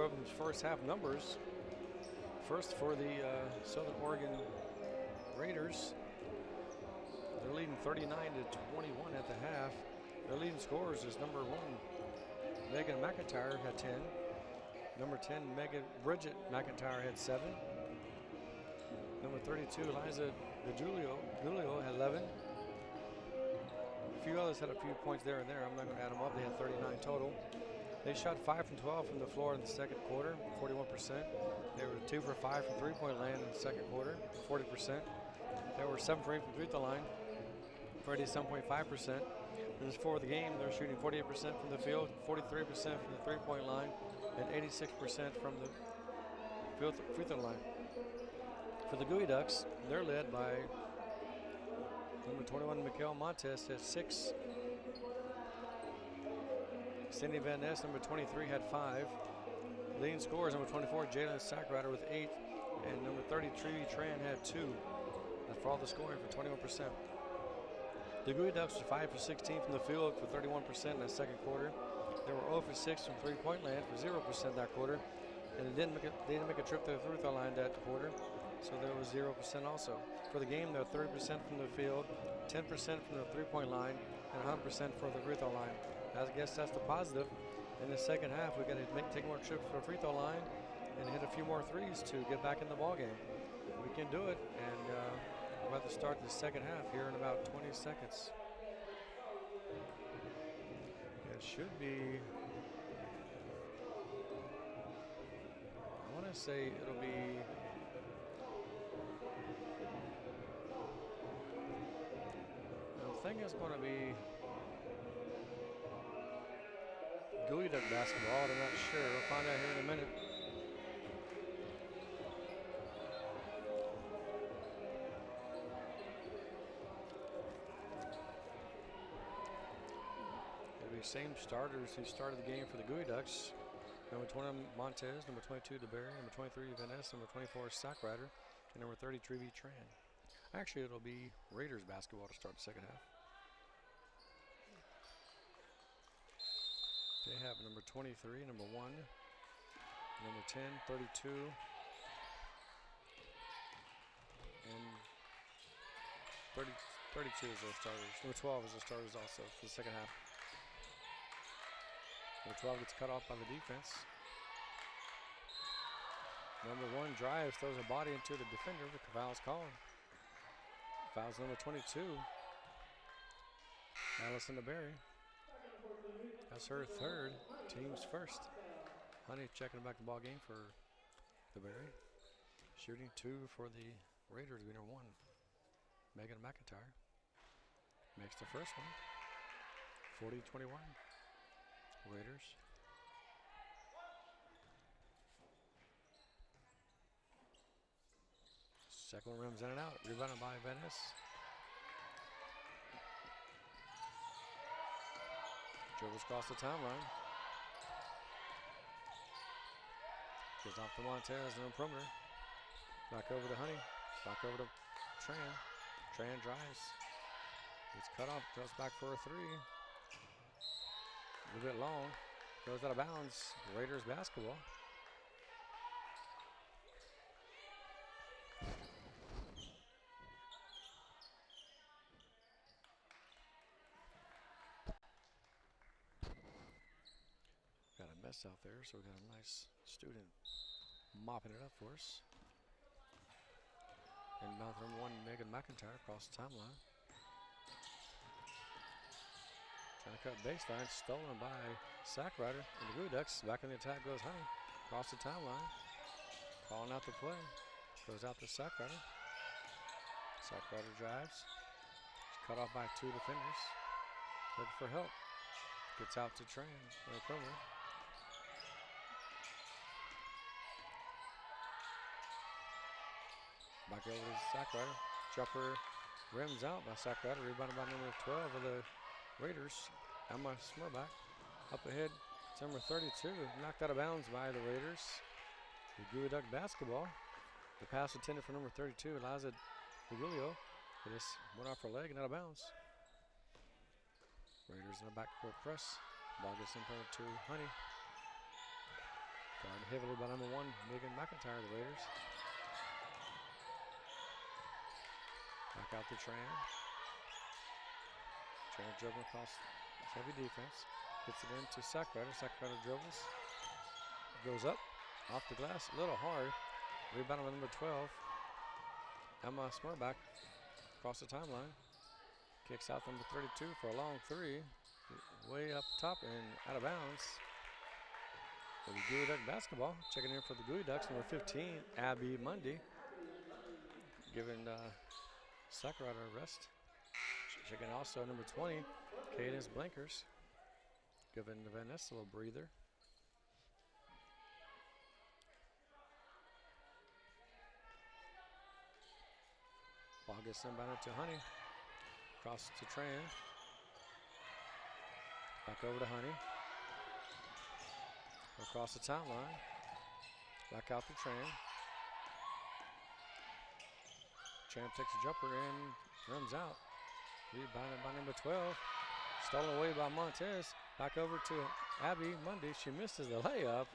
of them first half numbers. First for the Southern Oregon Raiders. They're leading 39 to 21 at the half. Their leading scorers is number 1, Megan McIntyre had 10. Number 10, Bridget McIntyre had 7. Number 32, Eliza Gulio had 11. A few others had a few points there and there. I'm not going to add them up. They had 39 total. They shot 5 from 12 from the floor in the second quarter, 41%. They were 2 for 5 from three-point land in the second quarter, 40%. They were 7 for 8 from free-throw line, 37.5%. In this fourth game, they're shooting 48% from the field, 43% from the three-point line, and 86% from the free throw line. For the Gooey Ducks, they're led by number 21, Mikhail Montes, had 6. Cindy Van Ness, number 23, had 5. Leading scorers, number 24, Jalen Sackrider with 8. And number 30, Trevi Tran, had 2. That's for all the scoring for 21%. The Gooey Ducks were 5 for 16 from the field for 31% in the second quarter. They were 0 for 6 from three-point land for 0% that quarter. And they didn't make a trip to the free throw line that quarter, so there was 0% also. For the game, they're 30% from the field, 10% from the three-point line, and 100% for the free throw line. I guess that's the positive. In the second half, we've got to take more trips for the free throw line and hit a few more threes to get back in the ball game. We can do it, and we're about to start the second half here in about 20 seconds. It should be, I want to say it'll be, I think it's going to be Gooey Duck basketball, I'm not sure. We'll find out here in a minute. It'll be same starters who started the game for the Gooey Ducks. Number 20, Montez. Number 22, DeBerry. Number 23, Van Ness. Number 24, Sackrider. And number 30, Trevi Tran. Actually, it'll be Raiders basketball to start the second half. They have number 23, number 1, number 10, 32, and 32 is their starters. Number 12 is their starters also for the second half. Number 12 gets cut off by the defense. Number 1 drives, throws her body into the defender. The foul's called. Foul's number 22, Allison DeBerry. That's her third, team's first. Honey checking back the ball game for DeBerry. Shooting 2 for the Raiders, winner 1. Megan McIntyre makes the first one. 40-21. Raiders. Second one rims in and out. Rebounded by Van Ness. Dribbles across the timeline. Goes off to Montez on the perimeter. Back over to Honey. Back over to Tran. Tran drives. Gets cut off. Goes back for a 3. A little bit long. Goes out of bounds. Raiders basketball. Out there, so we got a nice student mopping it up for us. And now number 1, Megan McIntyre across the timeline. Trying to cut baseline, stolen by Sackrider. And the Gooey Ducks, back in the attack goes Honey. Across the timeline. Calling out the play. Goes out to Sackrider. Sackrider drives. He's cut off by 2 defenders. Looking for help. Gets out to Tran on the perimeter. Back over to Sackrider. Jumper rims out by Sackrider. Rebounded by number 12 of the Raiders. Emma Smirback. Up ahead. It's number 32. Knocked out of bounds by the Raiders. The Gooey Duck basketball. The pass intended for number 32, Eliza Gulio. It just went off her leg and out of bounds. Raiders in the backcourt press. Ball gets in front to Honey. Guarded heavily by number 1, Megan McIntyre, the Raiders. Back out to Tran. Tran dribbling across heavy defense. Gets it into Sackrider. Sackrider dribbles. Goes up. Off the glass. A little hard. Rebound with number 12. Emma Smurback across the timeline. Kicks out number 32 for a long 3. Way up top and out of bounds. For the Gooey Duck basketball. Checking in for the Gooey Ducks, number 15, Abby Mundy. Giving Sackrider a rest. Checking also number 20, Cadence Blankers. Giving Vanessa a little breather. Ball gets inbounded to Honey. Across to Tran. Back over to Honey. Across the timeline. Back out to Tran. Tran takes a jumper and runs out. Rebounded by number 12. Stolen away by Montez. Back over to Abby Mundy. She misses the layup.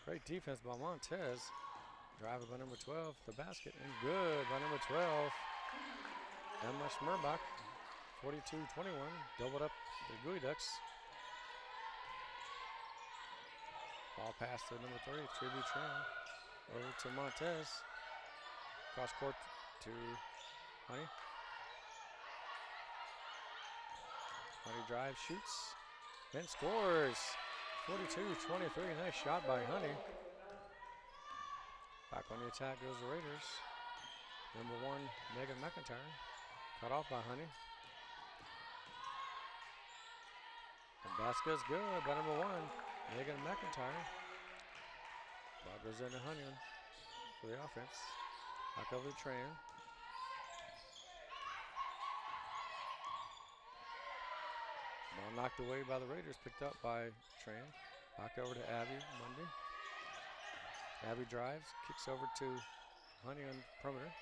Great defense by Montez. Driver by number 12. The basket and good by number 12. Emma Schmerbach. 42-21. Doubled up the Gooey Ducks. Ball pass to number 3, Tribute Tran. Over to Montez. Cross court to Honey. Honey drives, shoots, and scores. 42-23. Nice shot by Honey. Back on the attack goes the Raiders. Number 1, Megan McIntyre. Cut off by Honey. And basket's good by number 1, Megan McIntyre. Ball goes into Honey for the offense. Back over to Tran. Ball knocked away by the Raiders, picked up by Tran. Back over to Abby Mundy. Abby drives, kicks over to Honey on perimeter.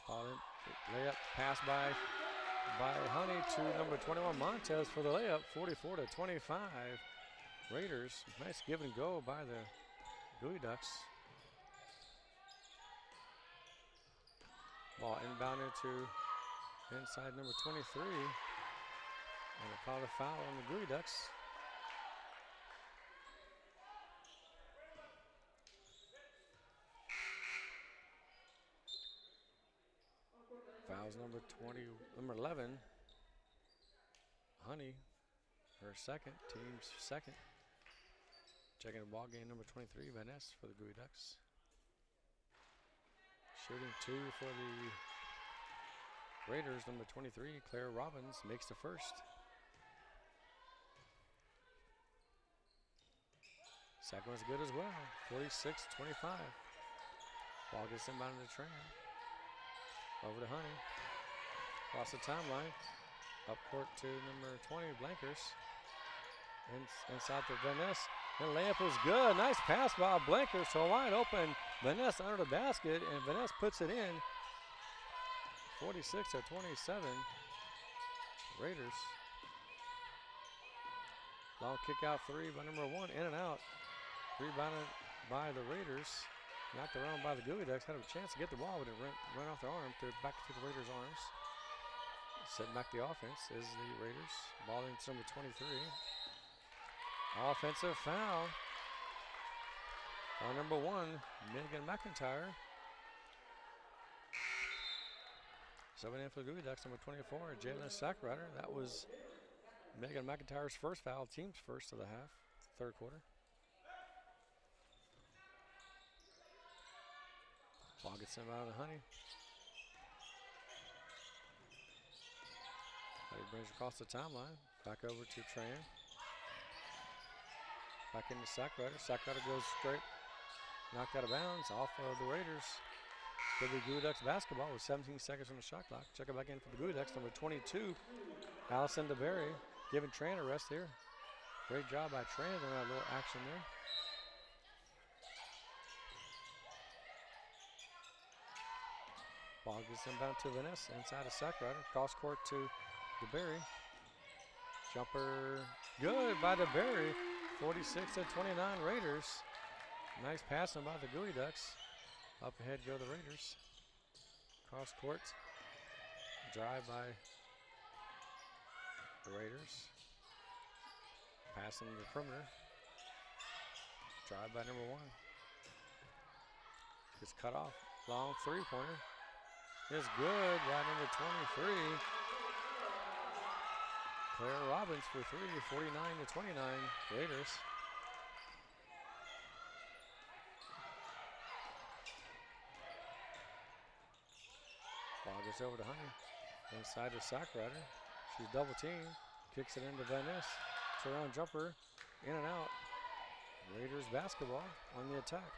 Ball in, layup, pass by Honey to number 21 Montez for the layup. 44-25. Raiders. Nice give and go by the Gooey Ducks. Ball inbounded to inside number 23. And a call a foul on the Gooey Ducks. Fouls number 11. Honey, her second, team's second. Checking the ball game, number 23, Vanessa for the Gooey Ducks. Shooting 2 for the Raiders, number 23, Claire Robbins makes the first. Second one's good as well, 46-25. Ball gets inbounded to Tran. Over to Honey. Across the timeline. Up court to number 20, Blankers. Inside to Vanessa. And layup was good. Nice pass by Blankers to a wide open Vanessa under the basket, and Vanessa puts it in. 46-27. Raiders. Long kick out 3 by number 1, in and out. Rebounded by the Raiders. Knocked around by the Gooey Ducks. Had a chance to get the ball, but it ran off their arm. Back to the Raiders' arms. Setting back the offense is the Raiders. Ball into number 23. Offensive foul on number 1, Megan McIntyre. Subbing in for the Gooey Ducks, number 24, Jalen Sackrider. That was Megan McIntyre's first foul, team's first of the half, third quarter. Ball gets him out of the Honey. He brings across the timeline. Back over to Tran. Back into Sackrider. Sackrider goes straight. Knocked out of bounds off of the Raiders. Could be Gooey Ducks basketball with 17 seconds on the shot clock. Check it back in for the Gooey Ducks. Number 22, Allison DeBerry, giving Tran a rest here. Great job by Tran on that little action there. Ball gets inbound to Vanessa inside of Sackrider. Cross court to DeBerry. Jumper good by the Berry. 46-29 Raiders. Nice passing by the Gooey Ducks. Up ahead go the Raiders. Cross court. Drive by the Raiders. Passing the perimeter. Drive by number 1. It's cut off. Long three-pointer. It's good by number 23. Claire Robbins for 3. 49-29 Raiders. Ball gets over to Honey. Inside to Sackrider. She's double teamed. Kicks it into Van Ness. Turnaround jumper. In and out. Raiders basketball on the attack.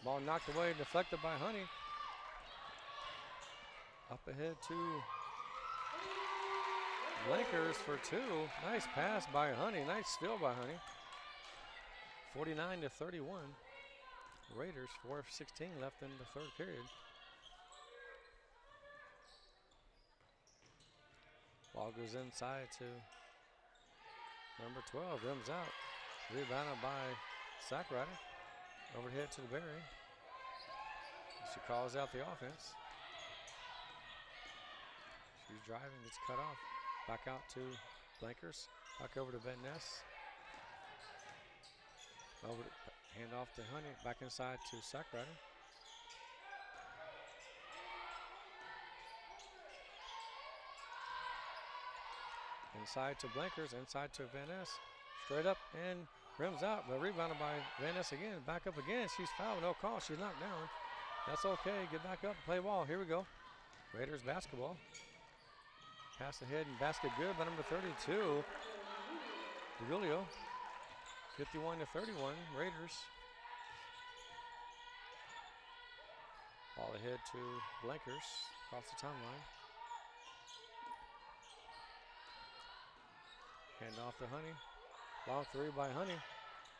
Ball knocked away, deflected by Honey. Up ahead to Blankers for 2. Nice pass by Honey. Nice steal by Honey. 49-31. Raiders, 4:16 left in the third period. Ball goes inside to number 12. Rims out. Rebounded by Sackrider. Overhead to the Berry. She calls out the offense. She's driving, gets cut off. Back out to Blankers. Back over to Van Ness. Over to, hand off to Honey. Back inside to Sackrider. Inside to Blankers. Inside to Van Ness. Straight up and rims out, but rebounded by Van Ness again. Back up again. She's fouled. No call. She's knocked down. That's okay. Get back up and play ball. Here we go. Raiders basketball. Pass ahead and basket good by number 32. DeGulio. 51-31. Raiders. Ball ahead to Blankers. Across the timeline. Hand off to Honey. Long three by Honey.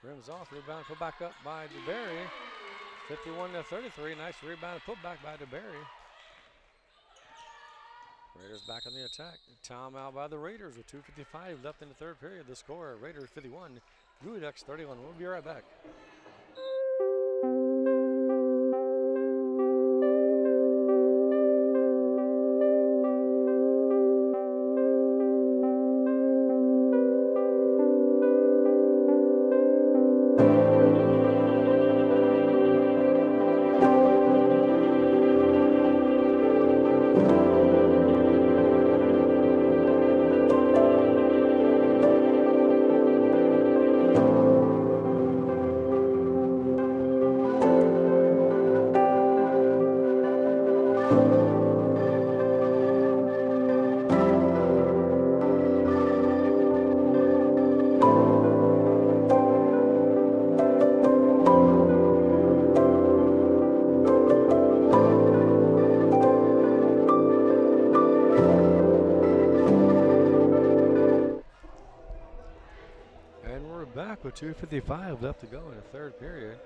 Rims off. Rebound put back up by DeBerry. 51-33. Nice rebound put back by DeBerry. Raiders back on the attack. Timeout by the Raiders with 2:55 left in the third period. The score, Raiders 51, Gooey Ducks 31. We'll be right back. With 2:55 left to go in the third period.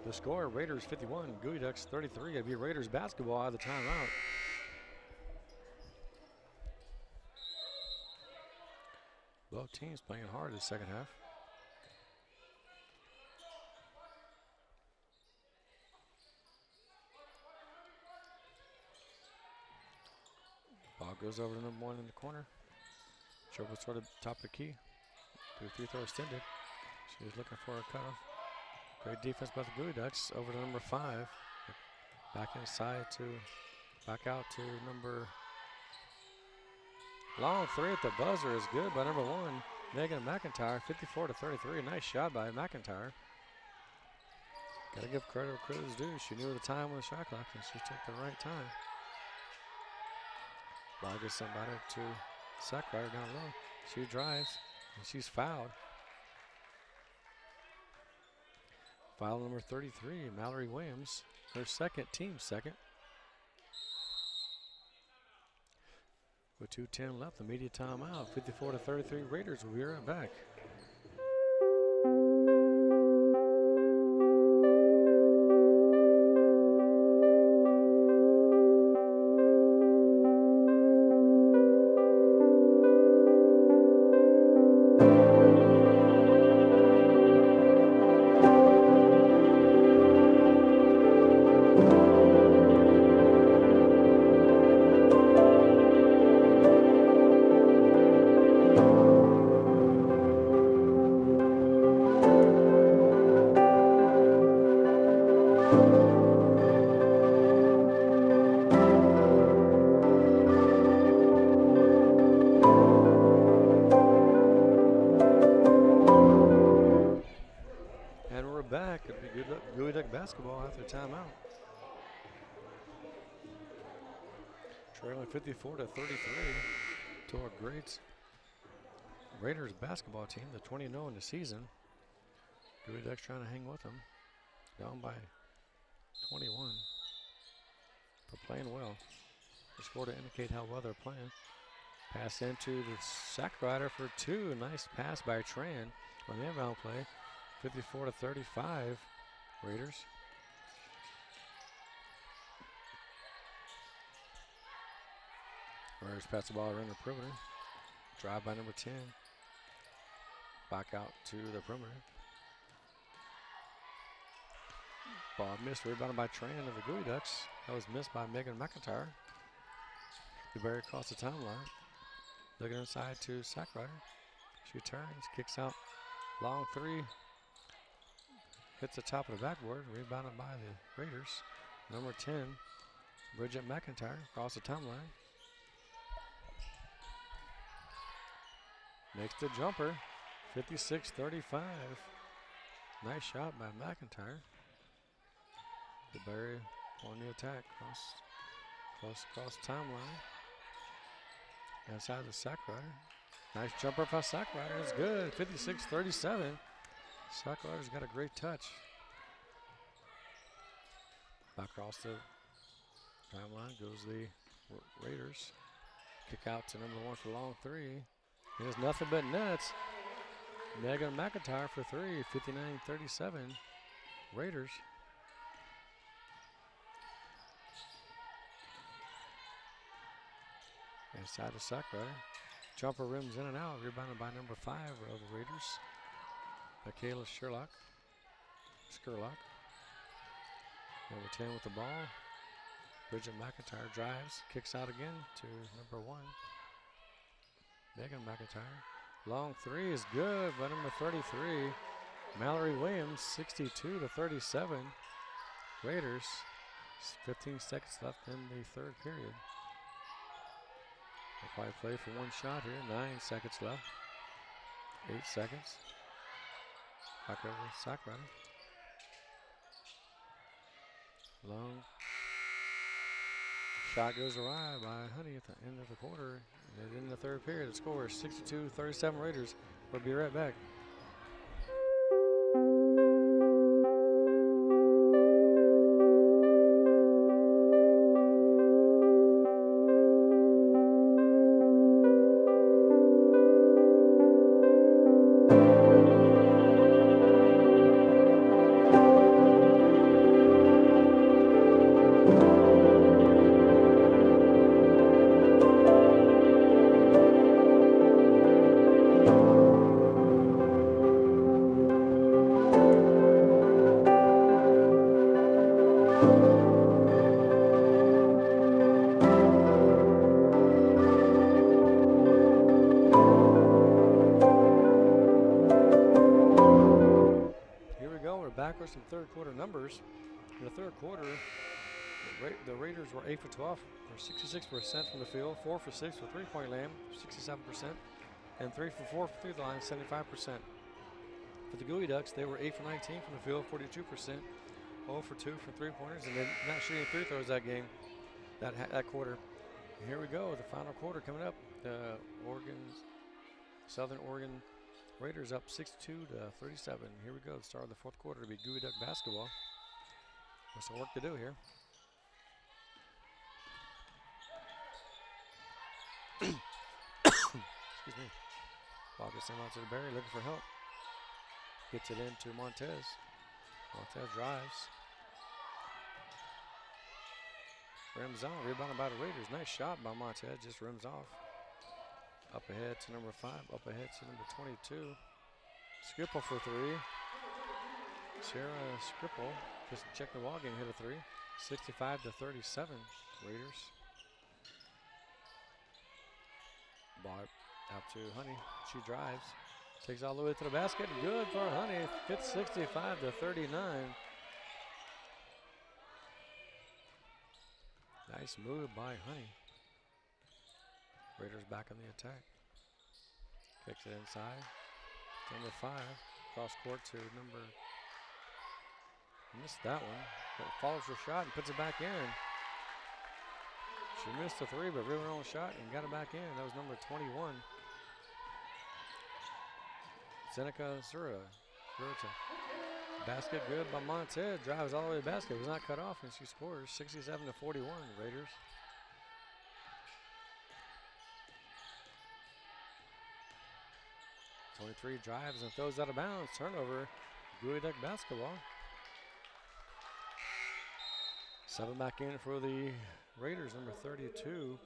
The score, Raiders 51, Gooey Ducks 33. It'll be Raiders basketball out of the timeout. Both teams playing hard in the second half. Ball goes over to number 1 in the corner. Dribbles toward the top of the key. Do a free throw extended. She was looking for a cutoff. Great defense by the Gooey Ducks. Over to number 5. Back inside to, back out to number. Long three at the buzzer is good by number 1, Megan McIntyre. 54-33. Nice shot by McIntyre. Gotta give credit where credit's due. She knew the time on the shot clock and she took the right time. Ball gets somebody to Sackrider down low. She drives and she's fouled. Foul number 33, Mallory Williams, her second, team second. With 2:10 left, the media timeout. 54-33 Raiders. We'll be right back. And we're back. It'll be Gooey Duck basketball after timeout. Trailing 54 to 33 to our great Raiders basketball team, the 20-0 in the season. Gooey Ducks trying to hang with them. Down by 21. They're playing well. The score to indicate how well they're playing. Pass into the sack rider for two. Nice pass by Tran on the inbound play. 54 to 35, Raiders. Raiders pass the ball around the perimeter. Drive by number 10. Back out to the perimeter. Ball missed, rebounded by Tran of the Gooey Ducks. That was missed by Megan McIntyre. DeBerry across the timeline. Looking inside to Sackrider. She turns, kicks out. Long three. Hits the top of the backboard. Rebounded by the Raiders. Number 10, Bridget McIntyre across the timeline. Makes the jumper. 56-35. Nice shot by McIntyre. DeBerry on the attack. Across the timeline. Outside the Sackrider. Nice jumper by Sackrider. It's good. 56-37. Sackrider's got a great touch. Back across the timeline goes the Raiders. Kick out to number 1 for long three. It is nothing but nets. Megan McIntyre for three. 59-37. Raiders. Inside the Sackrider. Jumper rims in and out. Rebounded by number 5 of the Raiders. Michaela Sherlock. Skurlock. Number 10 with the ball. Bridget McIntyre drives. Kicks out again to number 1. Megan McIntyre. Long three is good by number 33. Mallory Williams. 62-37. Raiders. 15 seconds left in the third period. They'll probably play for one shot here. 9 seconds left. 8 seconds. Back over Sackrider. Long shot goes awry by Honey at the end of the quarter. And in the third period, the score is 62-37 Raiders. We'll be right back. Some third quarter numbers. In the third quarter, the Raiders were 8 for 12, or 66% from the field, 4 for 6 for three-point land, 67%, and 3 for 4 for through the line, 75%. For the Gooey Ducks, they were 8 for 19 from the field, 42%, 0 for 2 for three-pointers, and they're not shooting free throws that game, that quarter. And here we go, the final quarter coming up. The Southern Oregon Raiders up 62-37. Here we go. The start of the fourth quarter to be Gooey Duck basketball. There's some work to do here. Excuse me. Ball gets sent out to the Berry, looking for help. Gets it into Montez. Montez drives. Rims on. Rebounded by the Raiders. Nice shot by Montez. Just rims off. Up ahead to number 5, up ahead to number 22. Skripal for three. Sarah Skripal just checked the ball game, hit a three. 65-37, Raiders. Ball out to Honey. She drives. Takes all the way to the basket. Good for Honey. Hits 65-39. Nice move by Honey. Raiders back on the attack. Kicks it inside. Number 5. Cross court to number. Missed that one. But follows her shot and puts it back in. She missed the 3, but really on shot and got it back in. That was number 21. Seneca Zurita. Basket good by Montez. Drives all the way to the basket. Was not cut off, and she scores 67-41. Raiders. '23 drives and throws out of bounds. Turnover. Geoduck basketball. 7 back in for the Raiders. Number 32,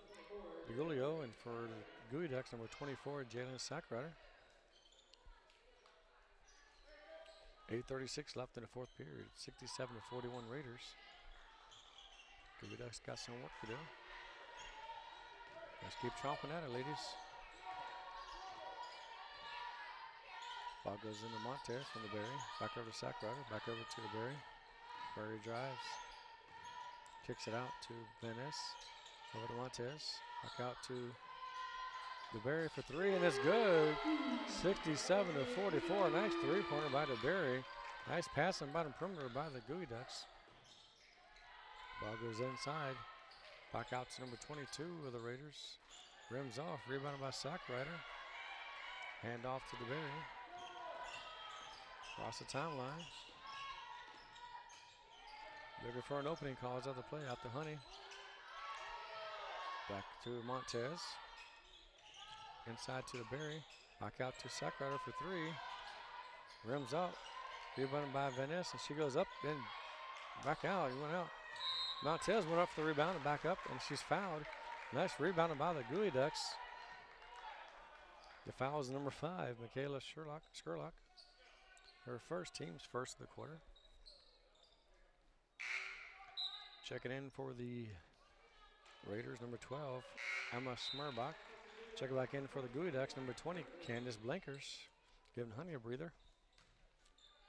DeGulio, and for the Geoducks, number 24, Jalen Sackrider. 8:36 left in the 4th period. 67-41 Raiders. Geoducks got some work to do. Let's keep chomping at it, ladies. Ball goes into Montez from the Berry. Back over to Sackrider. Back over to the Berry. Berry drives. Kicks it out to Van Ness. Over to Montez. Back out to DeBerry for 3, and it's good. 67-44. Nice 3-pointer by DeBerry. Nice passing by the perimeter by the Geoducks. Ball goes inside. Back out to number 22 of the Raiders. Rims off. Rebounded by Sackrider. Hand off to DeBerry. Across the timeline. Looking for an opening, calls out the play out to Honey. Back to Montez. Inside to the Berry. Back out to Sackrider for 3. Rims up. Rebounded by Vanessa. She goes up and back out. He went out. Montez went up for the rebound and back up, and she's fouled. Nice rebounded by the Geoducks. The foul is number 5, Michaela Skurlock. Her first, team's first of the quarter. Checking in for the Raiders, number 12, Emma Smerbach. Checking back in for the Geoducks, number 20, Candace Blankers. Giving Honey a breather.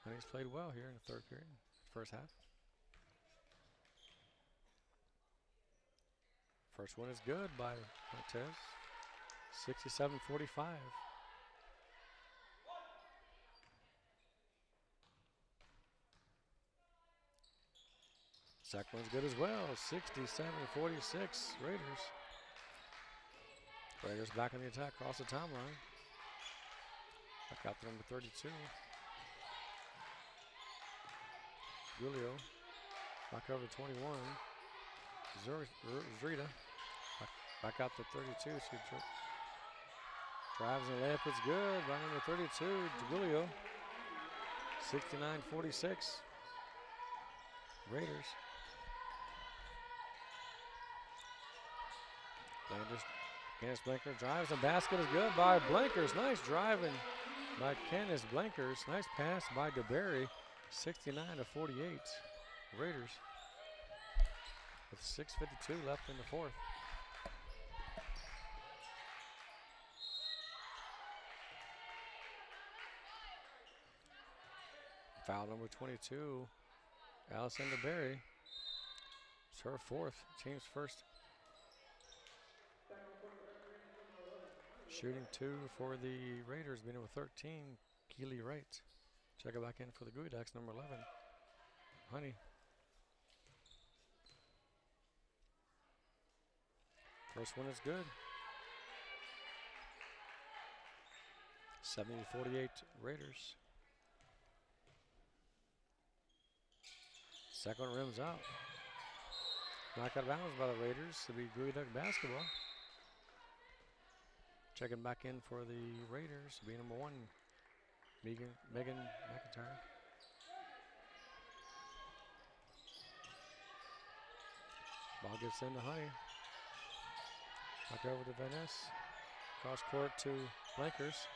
Honey's played well here in the 3rd period, first half. First one is good by Montez. 67-45. Second one's good as well. 67-46. Raiders. Raiders back on the attack across the timeline. Back out to number 32. Julio. Back over to 21. Zrita. Back out to 32. She drives and layup. It's good by number 32, Julio. 69-46. Raiders. Candace Blanker drives. The basket is good by Blankers. Nice driving by Candace Blankers. Nice pass by DeBerry. 69-48. Raiders. With 6:52 left in the 4th. Foul number 22, Allison DeBerry. It's her 4th, team's first. Shooting 2 for the Raiders, being number 13, Keely Wright. Check it back in for the Geoducks, number 11, Honey. First one is good. 70-48 Raiders. Second one rims out. Knocked out of bounds by the Raiders to be Geoduck basketball. Checking back in for the Raiders to be number 1, Megan McIntyre. Ball gets into Honey. Back over to Vanessa. Cross court to Blankers.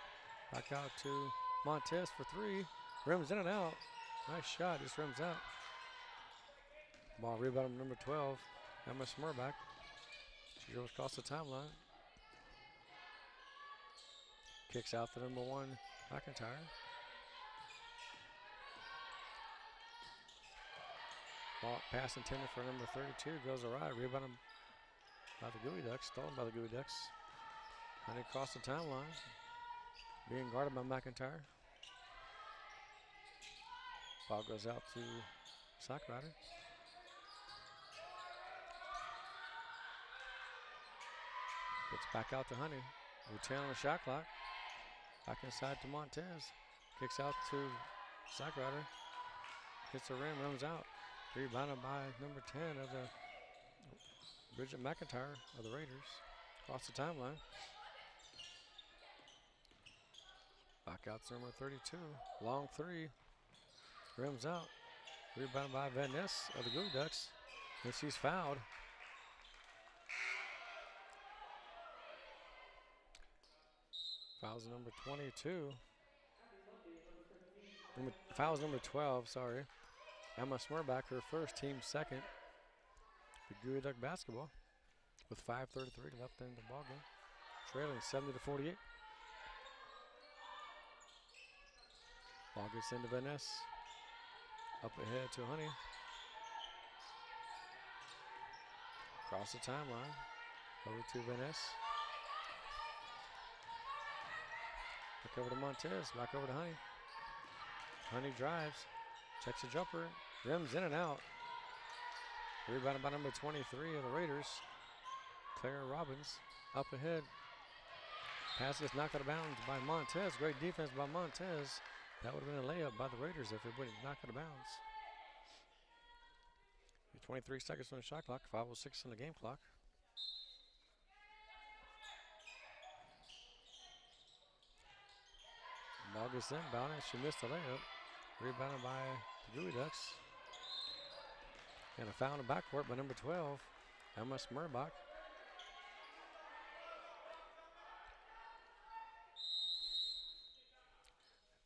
Back out to Montez for 3. Rims in and out. Nice shot, just rims out. Ball rebound number 12, Emma Smerbach. She goes across the timeline. Kicks out to number 1, McIntyre. Ball pass intended for number 32, goes awry. Rebound by the Gooey Ducks, stolen by the Gooey Ducks. Honey across the timeline, being guarded by McIntyre. Ball goes out to Sackrider. Gets back out to Honey. Return on the shot clock. Back inside to Montez. Kicks out to Sackrider. Hits the rim, runs out. Rebounded by number 10 of the Bridget McIntyre of the Raiders. Across the timeline. Back out to number 32. Long three. Rims out. Rebounded by Van Ness of the Gooey Ducks. And she's fouled. Fouls number 22. Fouls number 12, sorry. Emma Smurback, her first, team second. The Gooey Duck basketball with 5:33 left in the ballgame. Trailing 70-48. Ball gets into Van Ness. Up ahead to Honey. Across the timeline. Over to Van Ness. Back over to Montez. Back over to Honey. Honey drives. Checks a jumper. Rims in and out. Rebounded by number 23 of the Raiders. Clara Robbins. Up ahead. Pass gets knocked out of bounds by Montez. Great defense by Montez. That would have been a layup by the Raiders if it wouldn't knock out of bounds. 23 seconds on the shot clock. 5:06 on the game clock. Ball gets inbound and she missed the layup. Rebounded by the Gooey Ducks. And a foul in the backcourt by number 12, Emma Smurback.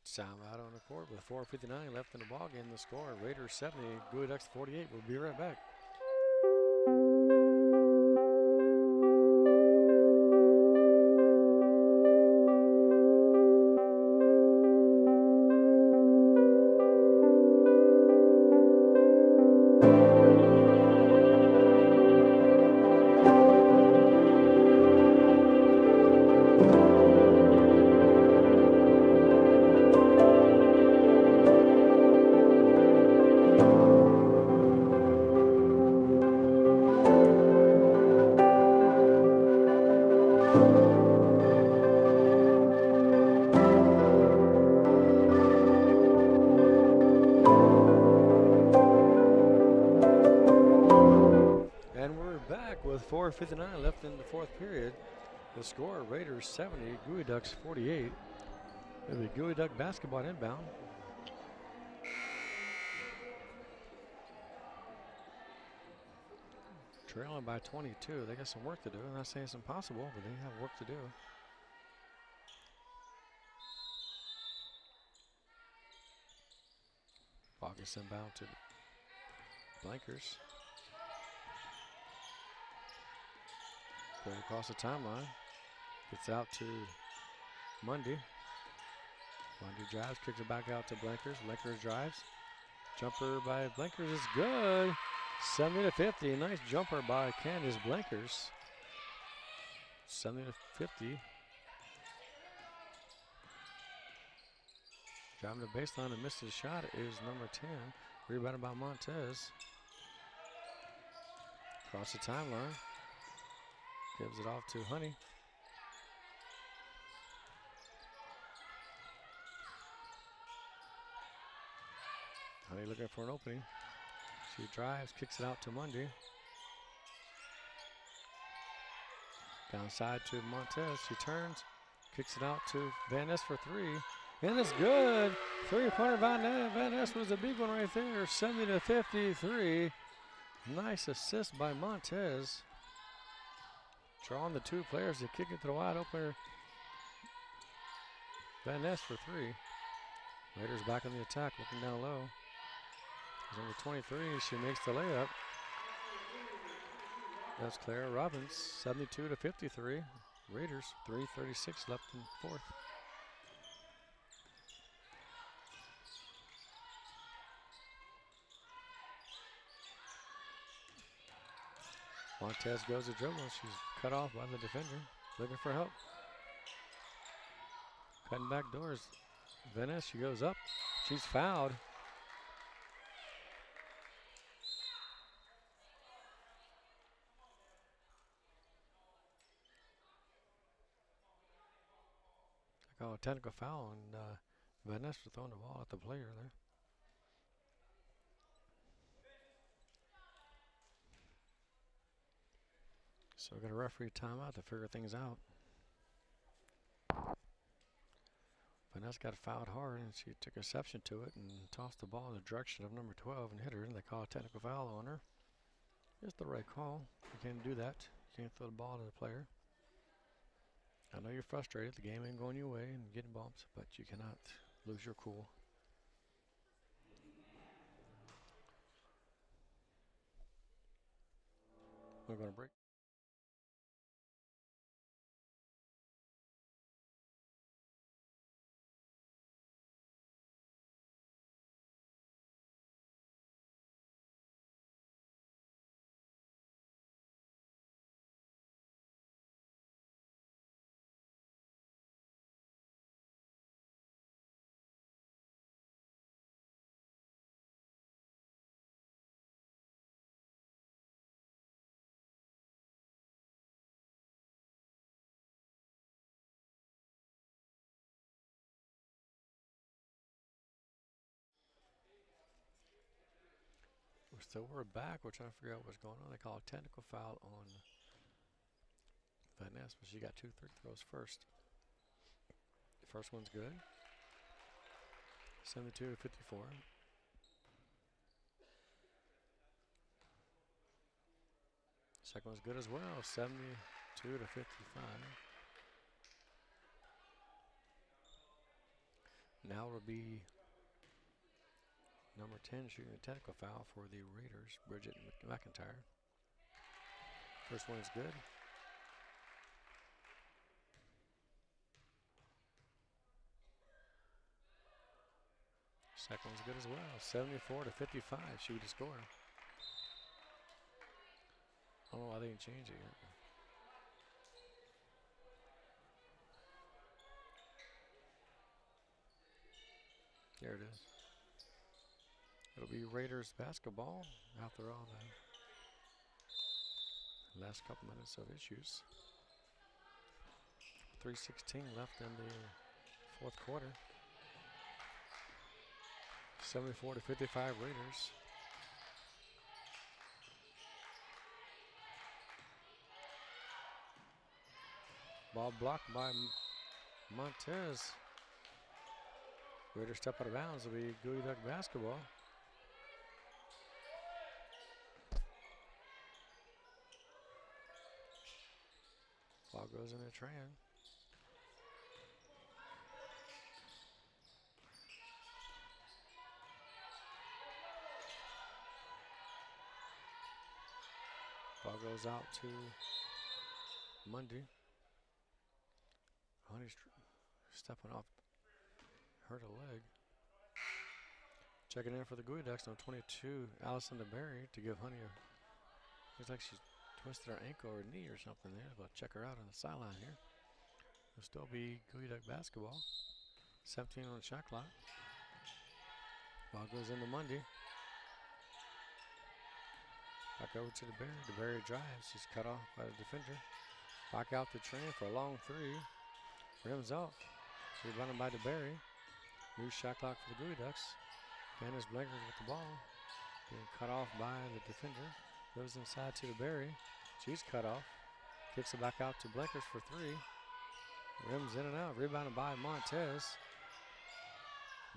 Timeout on the court with 4:59 left in the ballgame. The score, Raiders 70, Gooey Ducks 48. We'll be right back. With 4:59 left in the fourth period, the score, Raiders 70, Gooey Ducks 48. It'll be Gooey Duck basketball inbound. Trailing by 22. They got some work to do. I'm not saying it's impossible, but they have work to do. Ball gets inbound to Blankers. Going across the timeline. Gets out to Mundy. Mundy drives, kicks it back out to Blankers. Blankers drives. Jumper by Blankers is good. 70-50. Nice jumper by Candace Blankers. 70-50. Driving the baseline and missed his shot is number 10. Rebounded by Montez. Across the timeline. Gives it off to Honey. Honey looking for an opening. She drives, kicks it out to Mundy. Downside to Montez. She turns, kicks it out to Van Ness for three. And it's good. Three-pointer by Van Ness was a big one right there. 70-53. Nice assist by Montez. Drawing the two players to kick it to the wide opener. Van Ness for three. Raiders back on the attack, looking down low. Number 23, she makes the layup. That's Clara Robbins, 72-53. Raiders, 3:36 left in fourth. Montez goes to dribble. She's cut off by the defender. Looking for help. Cutting back doors. Venice, she goes up. She's fouled. I call a technical foul on Venice for throwing the ball at the player there. So we got a referee timeout to figure things out. Vanessa got fouled hard, and she took exception to it and tossed the ball in the direction of number 12 and hit her, and they call a technical foul on her. It's the right call. You can't do that. You can't throw the ball to the player. I know you're frustrated. The game ain't going your way and getting bumped, but you cannot lose your cool. We're going to break. So we're back. We're trying to figure out what's going on. They call a technical foul on Vanessa, but she got 2 free throws first. The first one's good. 72-54. Second one's good as well. 72-55. Now it'll be number 10 shooting a technical foul for the Raiders, Bridget McIntyre. First one is good. Second one's good as well. 74-55. She would score. I don't know why they didn't change it yet. There it is. It'll be Raiders basketball after all the last couple minutes of issues. 3:16 left in the fourth quarter. 74-55 Raiders. Ball blocked by Montez. Raiders step out of bounds. It'll be Gooey Duck basketball. Ball goes in the Tran. Ball goes out to Mundy. Honey's stepping off, hurt a leg. Checking in for the Gooey Ducks on 22, Allison DeBerry, to give Honey a, looks like she's twisted her ankle or knee or something there. But check her out on the sideline here. It'll still be Gooey Duck basketball. 17 on the shot clock. Ball goes into Mundy. Back over to DeBerry. DeBerry drives. She's cut off by the defender. Back out to Tran for a long three. Rims off. Rebounded by DeBerry. New shot clock for the Gooey Ducks. Candace Blankers with the ball. Being cut off by the defender. Goes inside to DeBerry. She's cut off. Kicks it back out to Blankers for three. Rims in and out. Rebounded by Montez.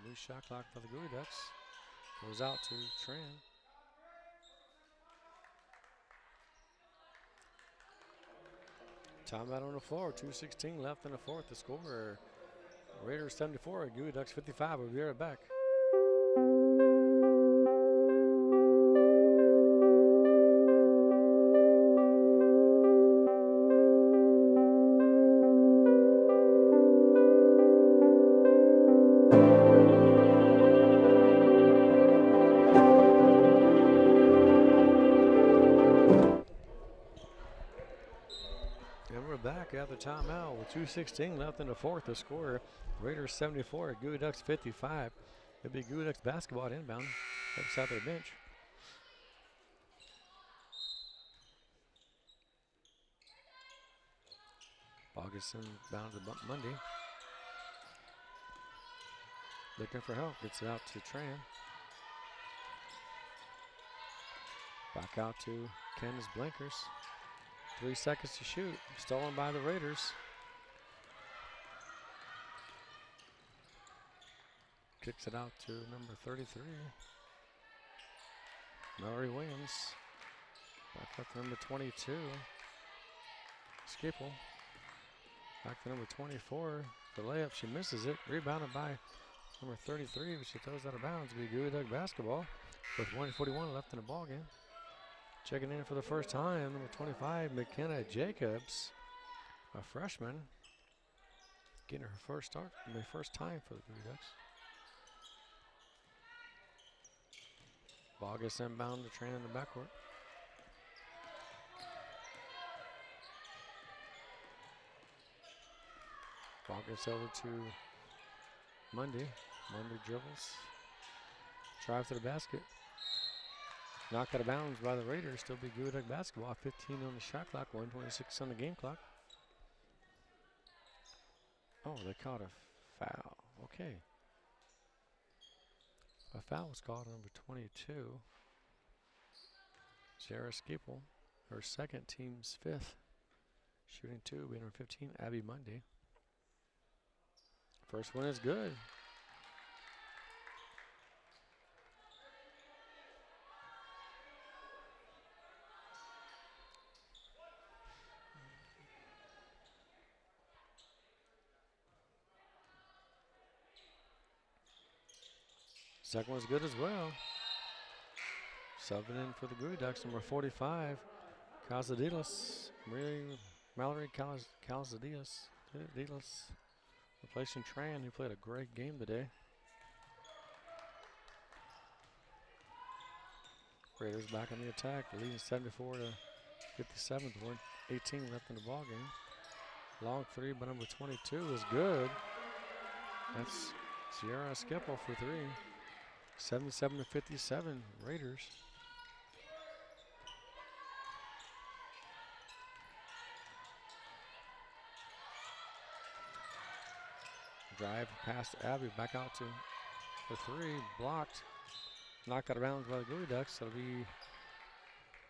New shot clock for the Gooey Ducks. Goes out to Tran. Timeout on the floor. 2:16 left in the fourth. The score: Raiders 74, Gooey Ducks 55. We'll be right back. back at the timeout with 2:16 left in the fourth. The score, Raiders 74, Gooey Ducks 55. It'll be Gooey Ducks basketball at inbound. Steps out their bench. Ball gets inbound to Monday. Looking for help. Gets it out to Tran. Back out to Candace Blinkers. 3 seconds to shoot. Stolen by the Raiders. Kicks it out to number 33. Mallory Williams. Back up to number 22. Skipple. Back to number 24. The layup, she misses it. Rebounded by number 33, but she throws out of bounds. It'll be Gooey Duck basketball with 1:41 left in the ball game. Checking in for the first time, number 25, McKenna Jacobs, a freshman. Getting her first start, the first time for the Gooey Ducks. Ball gets inbound to Tran in the backcourt. Ball gets over to Monday. Monday dribbles. Drive to the basket. Knocked out of bounds by the Raiders. Still be Gooey Duck basketball. 15 on the shot clock. 1:26 on the game clock. Oh, they caught a foul. Okay. A foul was called on number 22. Sarah Skipple. Her second, team's 5th. Shooting 2, being number 15, Abby Monday. First one is good. Second one's good as well. Subbing in for the Gooey Ducks, number 45, Calzadilas. Mallory Calzadilas. Replacing Tran, who played a great game today. Raiders back on the attack, leading 74 to 57, 1:18 left in the ball game. Long three by number 22 is good. That's Sierra Skipple for 3. 77 to 57, Raiders. Drive past Abby, back out to the 3, blocked. Knocked out of bounds by the Gooey Ducks. That'll be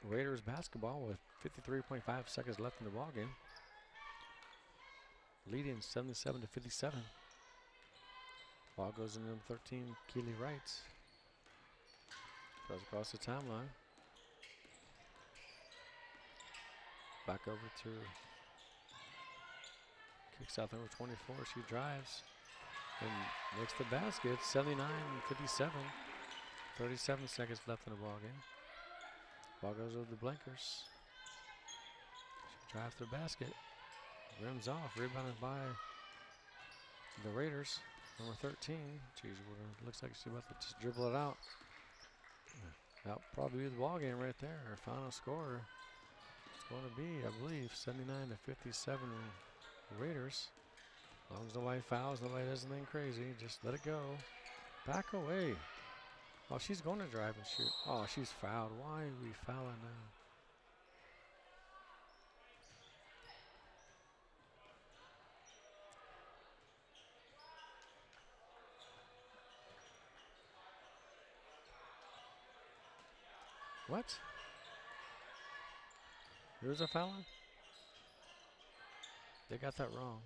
Raiders basketball with 53.5 seconds left in the ball game. Leading 77 to 57. Ball goes into number 13, Keely Wright. Goes across the timeline. Back over to, kicks out number 24. She drives and makes the basket. 79-57. 37 seconds left in the ball game. Ball goes over the Blinkers. She drives to the basket. Rims off. Rebounded by the Raiders. Number 13. Geez, looks like she's about to just dribble it out. That'll probably be the ball game right there. Our final score is going to be, I believe, 79 to 57 Raiders. As long as nobody fouls, nobody does anything crazy, just let it go. Back away. Oh, she's going to drive and shoot. Oh, she's fouled. Why are we fouling now? What? Who's a fouling? They got that wrong.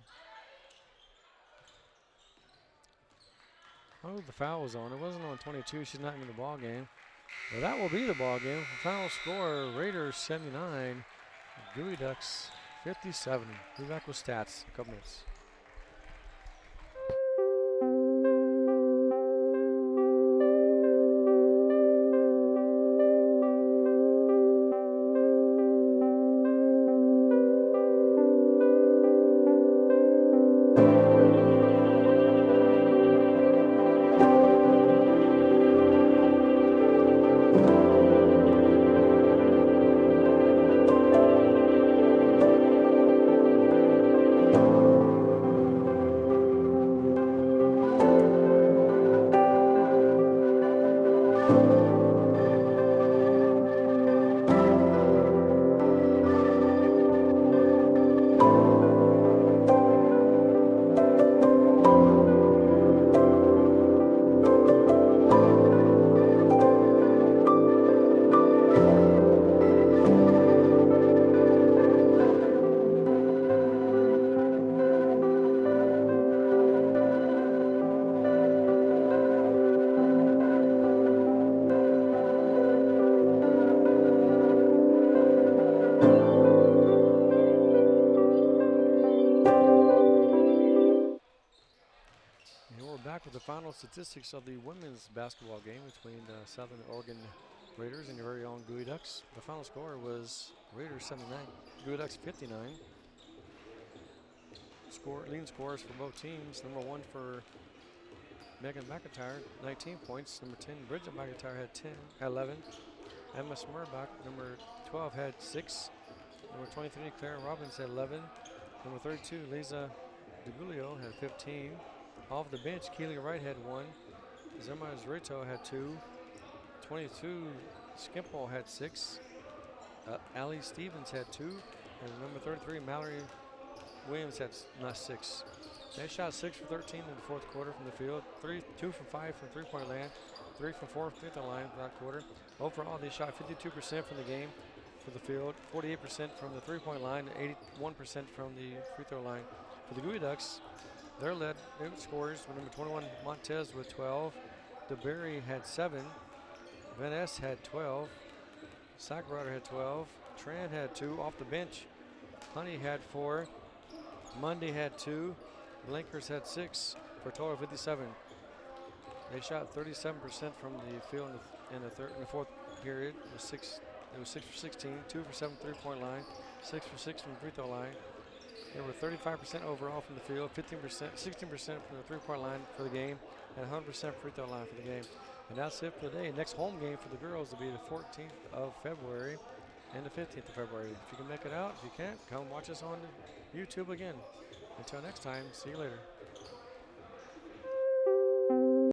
Oh, the foul was on. It wasn't on 22. She's not in the ball game. Well, that will be the ball game. Final score, Raiders 79, Gooey Ducks 57. Be back with stats in a couple minutes. final statistics of the women's basketball game between Southern Oregon Raiders and your very own Gooey Ducks. The final score was Raiders 79, Gooey Ducks 59. Leading scorers for both teams. Number 1 for Megan McIntyre, 19 points. Number 10, Bridget McIntyre had 11. Emma Smerbach, number 12, had 6. Number 23, Claire Robbins had 11. Number 32, Lisa DeGulio had 15. Off the bench, Keely Wright had 1. Zema Zrito had 2. 22, Skimpole had 6. Allie Stevens had 2. And number 33, Mallory Williams had 6. They shot 6 for 13 in the fourth quarter from the field. 2 for 5 from three-point land. 3 from 4 from free-throw line for that quarter. Overall, they shot 52% from the game for the field, 48% from the three-point line, and 81% from the free-throw line. For the Gooey Ducks, their scorers were number 21, Montez with 12. DeBerry had 7. Van Ness had 12. Sackrider had 12. Tran had 2 off the bench. Honey had 4. Mundy had 2. Blinkers had 6 for a total of 57. They shot 37% from the field in the fourth period. It was 6 for 16, 2 for 7 three-point line, 6 for 6 from the free throw line. They were 35% overall from the field, 16% from the three-point line for the game, and 100% free throw line for the game. And that's it for the day. Next home game for the girls will be the 14th of February and the 15th of February. If you can make it out, if you can't, come watch us on YouTube again. Until next time, see you later.